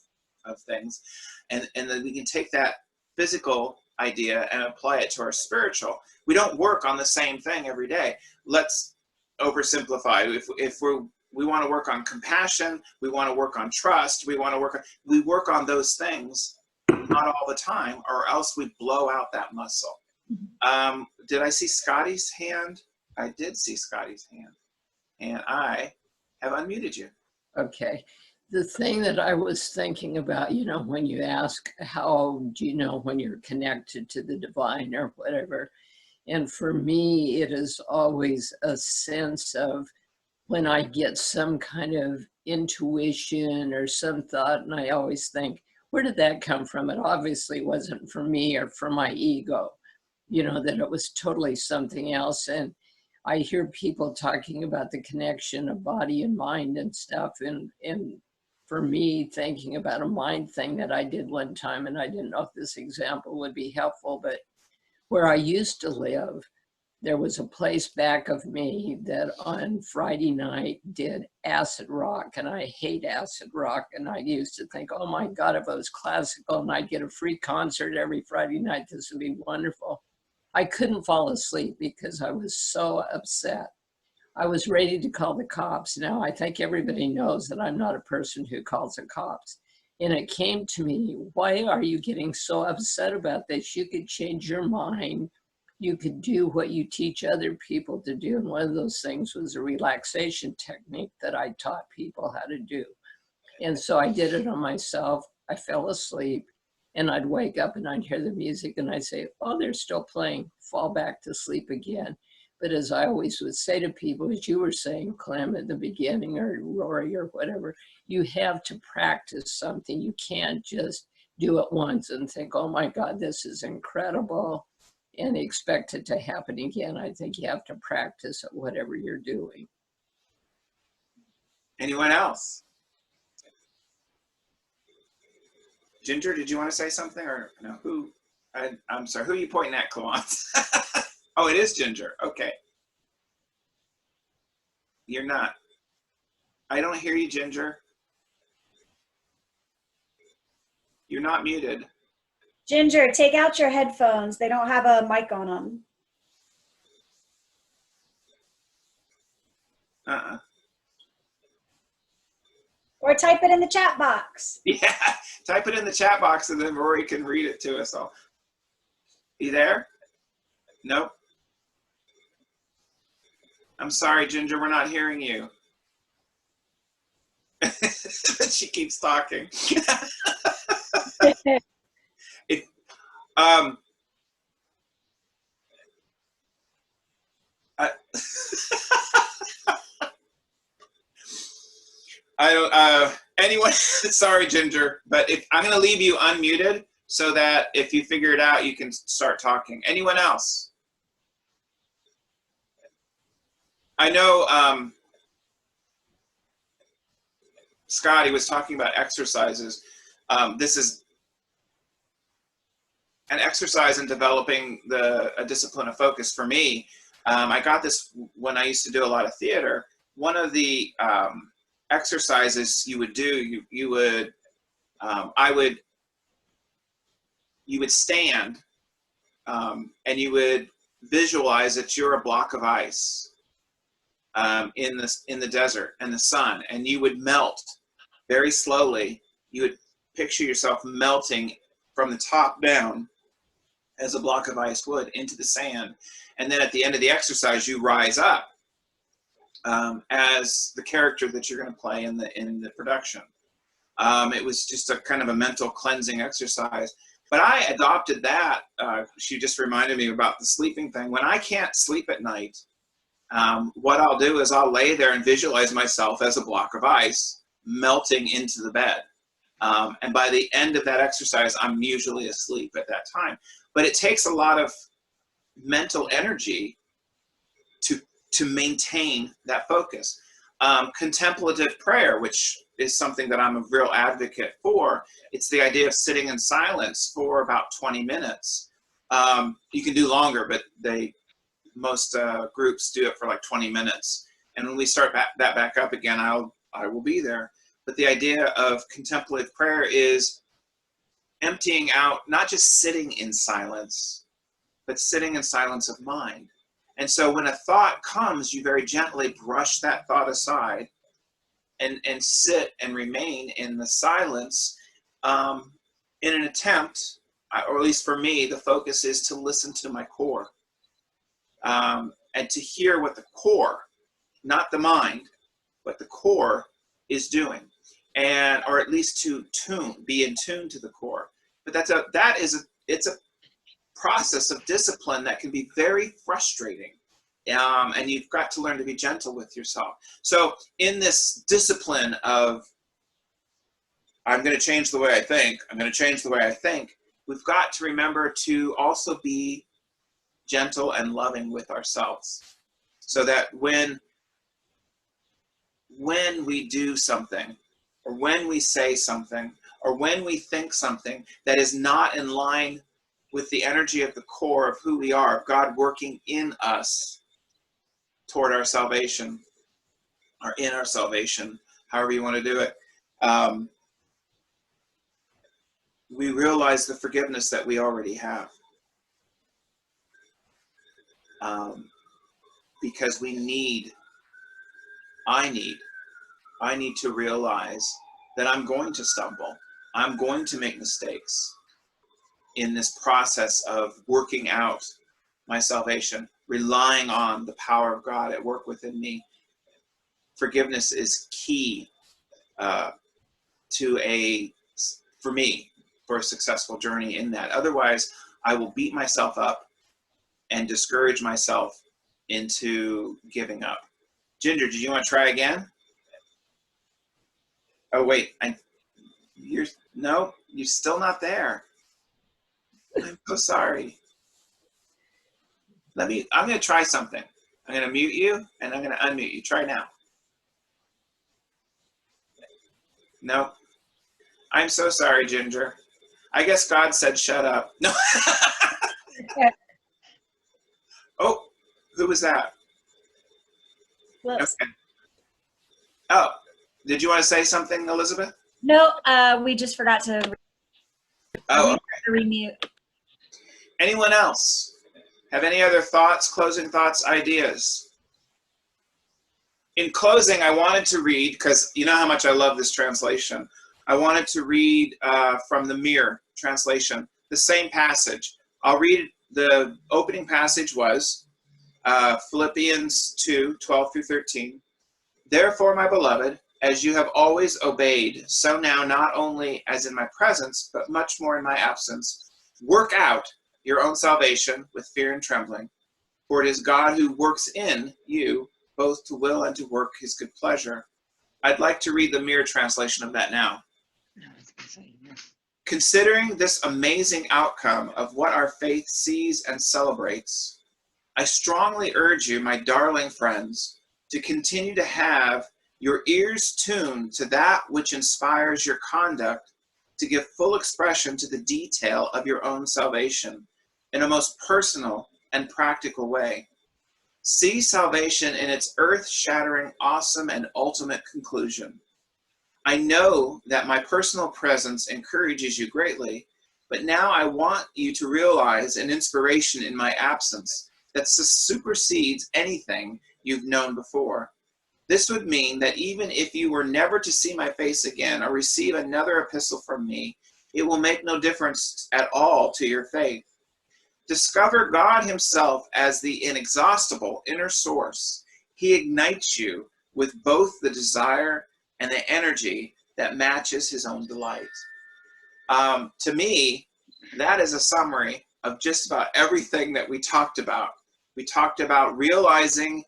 things, and then we can take that physical idea and apply it to our spiritual. We don't work on the same thing every day. Let's oversimplify. If we want to work on compassion, we want to work on trust, we work on those things, not all the time, or else we blow out that muscle. Did I see Scotty's hand? I did see Scotty's hand, and I have unmuted you. Okay. The thing that I was thinking about, you know, when you ask, how do you know when you're connected to the divine or whatever? And for me, it is always a sense of when I get some kind of intuition or some thought, and I always think, where did that come from? It obviously wasn't from me or from my ego, you know, that it was totally something else. And I hear people talking about the connection of body and mind and stuff. And for me, thinking about a mind thing that I did one time, and I didn't know if this example would be helpful, but where I used to live, there was a place back of me that on Friday night did acid rock, and I hate acid rock. And I used to think, oh my God, if it was classical and I'd get a free concert every Friday night, this would be wonderful. I couldn't fall asleep because I was so upset. I was ready to call the cops. Now, I think everybody knows that I'm not a person who calls the cops. And it came to me, why are you getting so upset about this? You could change your mind. You could do what you teach other people to do. And one of those things was a relaxation technique that I taught people how to do. And so I did it on myself. I fell asleep. And I'd wake up and I'd hear the music and I'd say, oh, they're still playing, fall back to sleep again. But as I always would say to people, as you were saying, Clem, at the beginning, or Rory, or whatever, you have to practice something. You can't just do it once and think, oh my God, this is incredible, and expect it to happen again. I think you have to practice at whatever you're doing. Anyone else? Ginger, did you want to say something, or no? I'm sorry, who are you pointing at, Clemence? Oh, it is Ginger. Okay. You're not. I don't hear you, Ginger. You're not muted. Ginger, take out your headphones. They don't have a mic on them. Or type it in the chat box. Yeah, type it in the chat box and then Rory can read it to us all. You there? Nope. I'm sorry, Ginger, we're not hearing you. She keeps talking. It, I, I don't, anyone, sorry, Ginger, but if I'm going to leave you unmuted so that if you figure it out, you can start talking. Anyone else? I know Scotty was talking about exercises. This is an exercise in developing a discipline of focus for me. I got this when I used to do a lot of theater. One of the exercises you would do, you would stand and you would visualize that you're a block of ice in the desert and the sun, and you would melt very slowly. You would picture yourself melting from the top down as a block of ice would into the sand, and then at the end of the exercise you rise up as the character that you're going to play in the production. It was just a kind of a mental cleansing exercise, but I adopted that. She just reminded me about the sleeping thing. When I can't sleep at night, what I'll do is I'll lay there and visualize myself as a block of ice melting into the bed. And by the end of that exercise, I'm usually asleep at that time. But it takes a lot of mental energy to maintain that focus. Contemplative prayer, which is something that I'm a real advocate for, it's the idea of sitting in silence for about 20 minutes. You can do longer, but most groups do it for like 20 minutes. And when we start that back up again, I will be there. But the idea of contemplative prayer is emptying out, not just sitting in silence, but sitting in silence of mind. And so when a thought comes, you very gently brush that thought aside and sit and remain in the silence in an attempt, or at least for me, the focus is to listen to my core and to hear what the core, not the mind, but the core is doing. And or at least to be in tune to the core. But it's a process of discipline that can be very frustrating, and you've got to learn to be gentle with yourself. So in this discipline of I'm going to change the way I think, we've got to remember to also be gentle and loving with ourselves, so that when we do something, or when we say something, or when we think something that is not in line with the energy of the core of who we are, of God working in us toward our salvation, or in our salvation, however you want to do it, we realize the forgiveness that we already have. Because I need to realize that I'm going to stumble. I'm going to make mistakes in this process of working out my salvation, relying on the power of God at work within me. Forgiveness is key for a successful journey in that. Otherwise, I will beat myself up and discourage myself into giving up. Ginger, did you want to try again? Oh wait, you're still not there. I'm so sorry. I'm going to try something. I'm going to mute you and I'm going to unmute you. Try now. No. I'm so sorry, Ginger. I guess God said shut up. No. Oh, who was that? Whoops. Okay. Oh, did you want to say something, Elizabeth? No, we just forgot to Oh, okay. remute. Anyone else have any other thoughts, closing thoughts, ideas? In closing, I wanted to read, because you know how much I love this translation. I wanted to read from the Mirror translation, the same passage. I'll read, the opening passage was Philippians 2:12 through 13. Therefore, my beloved, as you have always obeyed, so now not only as in my presence, but much more in my absence, work out your own salvation with fear and trembling. For it is God who works in you both to will and to work his good pleasure. I'd like to read the Mirror translation of that now. Considering this amazing outcome of what our faith sees and celebrates, I strongly urge you, my darling friends, to continue to have your ears tuned to that which inspires your conduct, to give full expression to the detail of your own salvation in a most personal and practical way. See salvation in its earth-shattering, awesome, and ultimate conclusion. I know that my personal presence encourages you greatly, but now I want you to realize an inspiration in my absence that supersedes anything you've known before. This would mean that even if you were never to see my face again or receive another epistle from me, it will make no difference at all to your faith. Discover God himself as the inexhaustible inner source. He ignites you with both the desire and the energy that matches his own delight. To me, that is a summary of just about everything that we talked about. We talked about realizing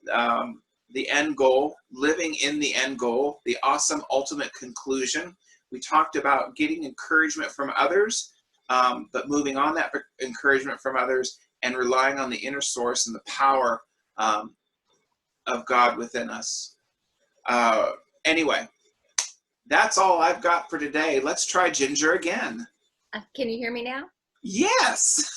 the end goal, living in the end goal, the awesome ultimate conclusion. We talked about getting encouragement from others, but moving on that encouragement from others and relying on the inner source and the power of God within us. Anyway, that's all I've got for today. Let's try Ginger again. Can you hear me now? Yes.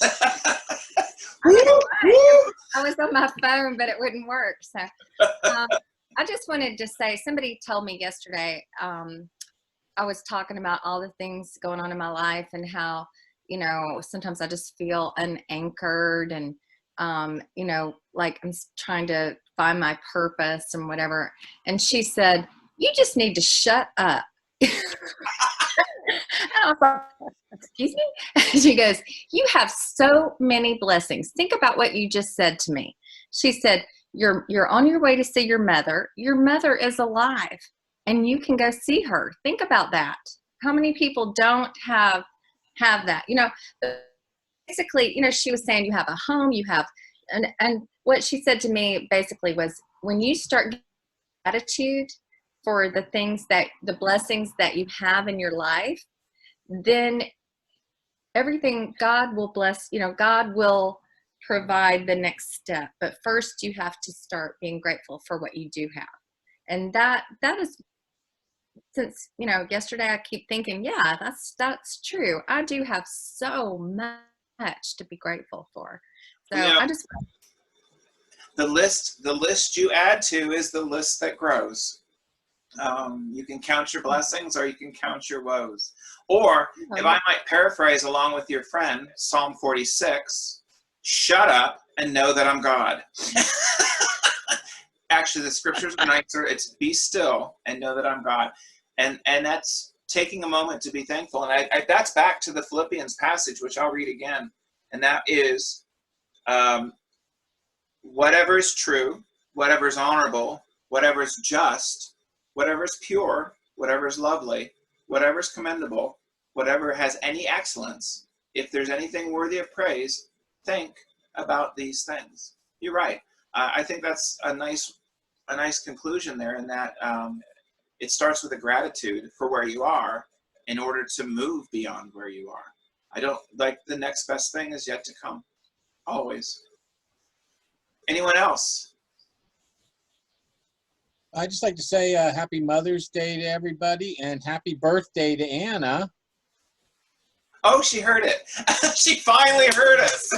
I was on my phone, but it wouldn't work. So I just wanted to say, somebody told me yesterday, I was talking about all the things going on in my life and how, you know, sometimes I just feel unanchored and, you know, like I'm trying to find my purpose and whatever. And she said, you just need to shut up. And I was like, excuse me? She goes, you have so many blessings. Think about what you just said to me. She said, you're on your way to see your mother. Your mother is alive and you can go see her. Think about that. How many people don't have that? You know, basically, you know, she was saying you have a home, you have, and what she said to me basically was, when you start gratitude for the things that, the blessings that you have in your life, then everything, God will bless, you know, God will provide the next step. But first you have to start being grateful for what you do have. And that is, since, you know, yesterday I keep thinking, yeah, that's true. I do have so much to be grateful for. So yeah. I just, the list you add to is the list that grows. You can count your blessings or you can count your woes. Or if I might paraphrase along with your friend, Psalm 46, shut up and know that I'm God. Actually, the scriptures are nicer. It's be still and know that I'm God. And that's taking a moment to be thankful. And I that's back to the Philippians passage, which I'll read again. And that is, whatever is true, whatever is honorable, whatever is just, whatever is pure, whatever is lovely, whatever is commendable, whatever has any excellence, if there's anything worthy of praise, think about these things. You're right. I think that's a nice conclusion there, in that it starts with a gratitude for where you are in order to move beyond where you are. I don't like the next best thing is yet to come. Always. Anyone else? I'd just like to say happy Mother's Day to everybody and happy birthday to Anna. Oh, she heard it. She finally heard us.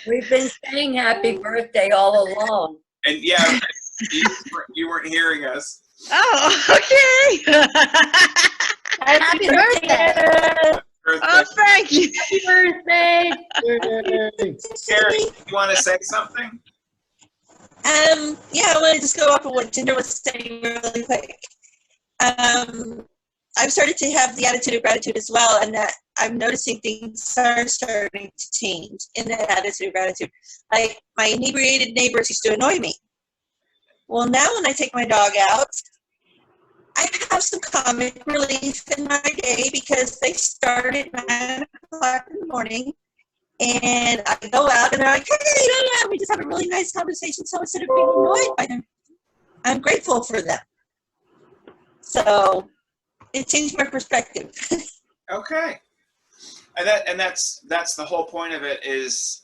We've been saying happy birthday all along. And yeah, you weren't hearing us. Oh, okay. Happy birthday! Oh, thank you. Happy birthday! Carrie, you want to say something? Yeah, I want to just go off of what Ginger was saying really quick. I've started to have the attitude of gratitude as well, and that I'm noticing things are starting to change in that attitude of gratitude. Like my inebriated neighbors used to annoy me. Well, now when I take my dog out, I have some comic relief in my day because they start at 9 o'clock in the morning, and I go out and they're like, hey, we just have a really nice conversation. So instead of being annoyed by them, I'm grateful for them. So it changed my perspective. Okay. And that's the whole point of it, is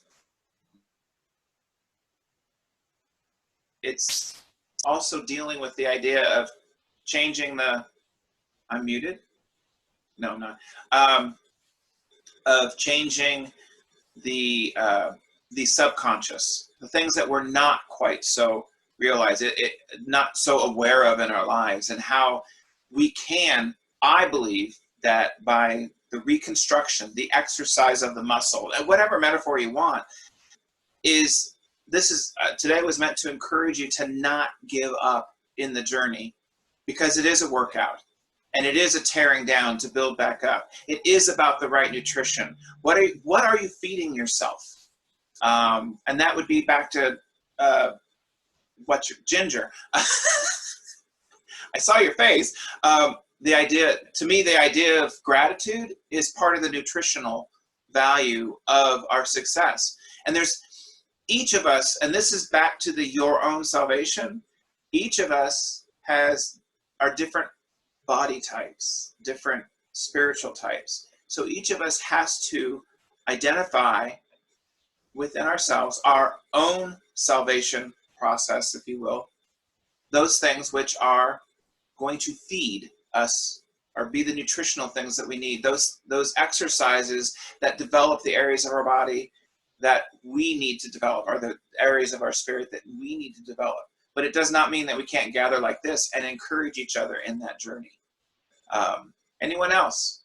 it's also dealing with the idea of changing the, I'm muted? No, I'm not. Of changing the subconscious, the things that we're not quite so realize, it not so aware of in our lives, and how we can, I believe that by the reconstruction, the exercise of the muscle, and whatever metaphor you want, is this is today was meant to encourage you to not give up in the journey, because it is a workout and it is a tearing down to build back up. It is about the right nutrition. What are you feeding yourself? And that would be back to what's your Ginger. I saw your face. The idea of gratitude is part of the nutritional value of our success. And there's each of us, and this is back to the your own salvation. Each of us has our different body types, different spiritual types. So each of us has to identify within ourselves our own salvation process, if you will, those things which are going to feed us or be the nutritional things that we need, those exercises that develop the areas of our body that we need to develop, or the areas of our spirit that we need to develop. But it does not mean that we can't gather like this and encourage each other in that journey. Anyone else?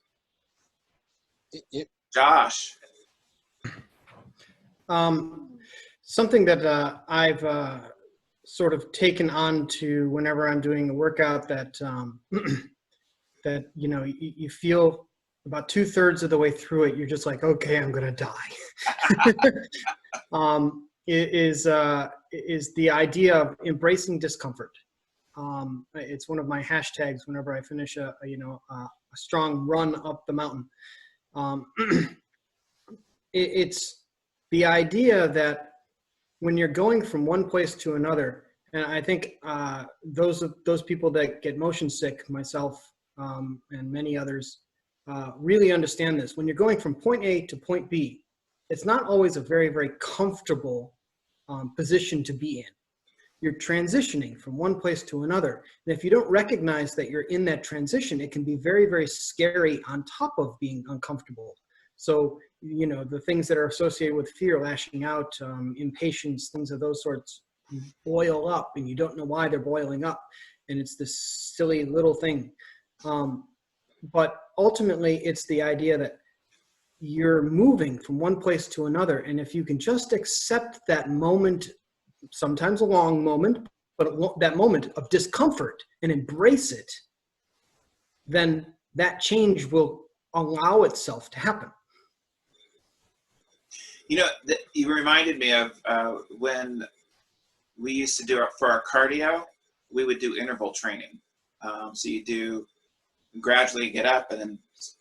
Josh. Something that I've sort of taken on to whenever I'm doing a workout that that you feel about 2/3 of the way through it, you're just like, okay, I'm gonna die. Is the idea of embracing discomfort. It's one of my hashtags whenever I finish a strong run up the mountain. It's the idea that when you're going from one place to another, and I think those people that get motion sick, myself and many others, really understand this. When you're going from point A to point B, it's not always a very, very comfortable position to be in. You're transitioning from one place to another. And if you don't recognize that you're in that transition, it can be very, very scary on top of being uncomfortable. So, the things that are associated with fear, lashing out, impatience, things of those sorts, boil up and you don't know why they're boiling up. And it's this silly little thing. But ultimately, it's the idea that you're moving from one place to another. And if you can just accept that moment, sometimes a long moment, but that moment of discomfort, and embrace it, then that change will allow itself to happen. You reminded me of when we used to do for our cardio, we would do interval training. So you gradually get up and then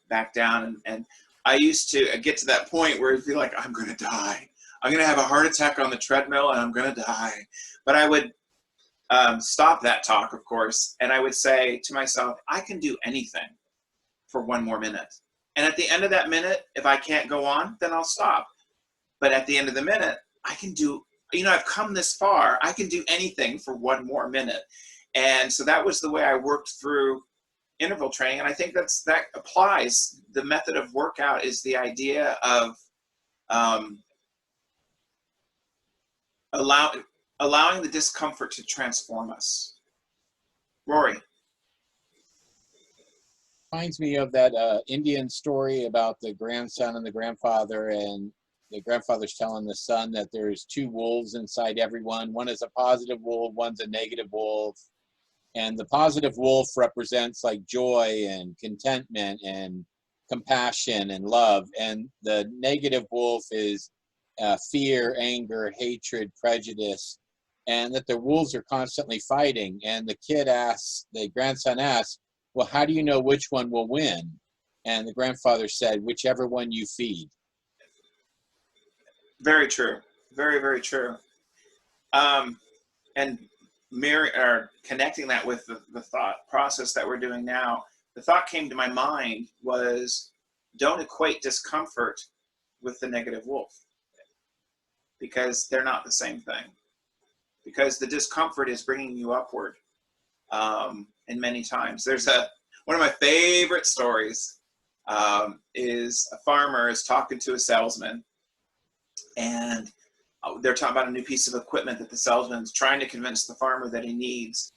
back down. And I used to get to that point where it'd feel like, I'm going to die. I'm going to have a heart attack on the treadmill and I'm going to die. But I would stop that talk, of course, and I would say to myself, I can do anything for one more minute. And at the end of that minute, if I can't go on, then I'll stop. But at the end of the minute, I can do, I've come this far. I can do anything for one more minute. And so that was the way I worked through interval training. And I think that applies. The method of workout is the idea of allowing the discomfort to transform us. Rory. Reminds me of that Indian story about the grandson and the grandfather, and the grandfather's telling the son that there's two wolves inside everyone. One is a positive wolf, one's a negative wolf. And the positive wolf represents like joy and contentment and compassion and love. And the negative wolf is fear, anger, hatred, prejudice, and that the wolves are constantly fighting. And the grandson asks, well, how do you know which one will win? And the grandfather said, whichever one you feed. Very true. Very, very true. And connecting that with the thought process that we're doing now, the thought came to my mind was, don't equate discomfort with the negative wolf, because they're not the same thing. Because the discomfort is bringing you upward. And many times there's one of my favorite stories is a farmer is talking to a salesman, and they're talking about a new piece of equipment that the salesman's trying to convince the farmer that he needs.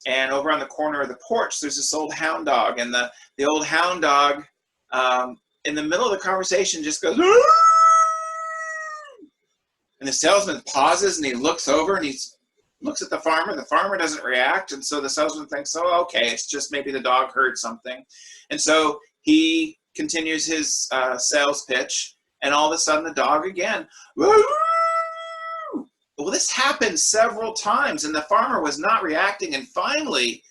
And over on the corner of the porch, there's this old hound dog, and the old hound dog in the middle of the conversation just goes, "Arr!" And the salesman pauses and he looks over and he looks at the farmer. The farmer doesn't react, and so the salesman thinks, oh, okay, it's just maybe the dog heard something. And so he continues his sales pitch, and all of a sudden the dog again, "Arr!" Well, this happened several times, and the farmer was not reacting. And finally,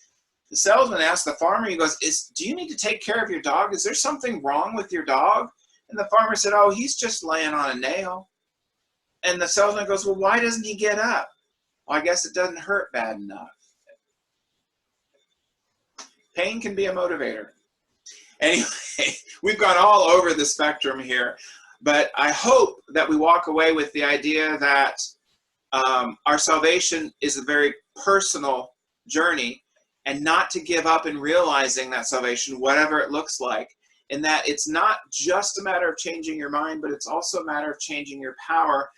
the salesman asked the farmer, he goes, do you need to take care of your dog? Is there something wrong with your dog? And the farmer said, oh, he's just laying on a nail. And the salesman goes, well, why doesn't he get up? Well, I guess it doesn't hurt bad enough. Pain can be a motivator. Anyway, we've gone all over the spectrum here, but I hope that we walk away with the idea that our salvation is a very personal journey, and not to give up in realizing that salvation, whatever it looks like, and that it's not just a matter of changing your mind, but it's also a matter of changing your power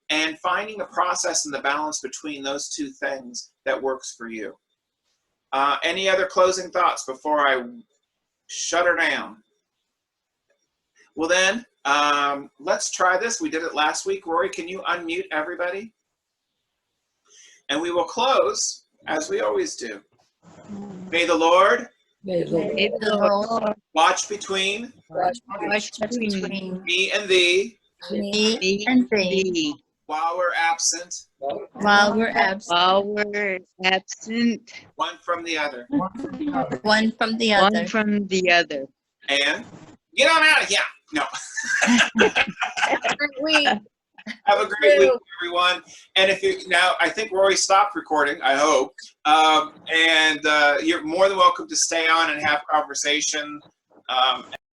and finding a process and the balance between those two things that works for you. Any other closing thoughts before I shut her down? Well then, let's try this. We did it last week. Rory, can you unmute everybody? And we will close as we always do. May the Lord watch between me and thee while we're absent, While we're absent, one from the other. one from the other. And get on out of here. No. Have a great week, everyone. And if you now, I think Rory stopped recording, I hope. And you're more than welcome to stay on and have conversation.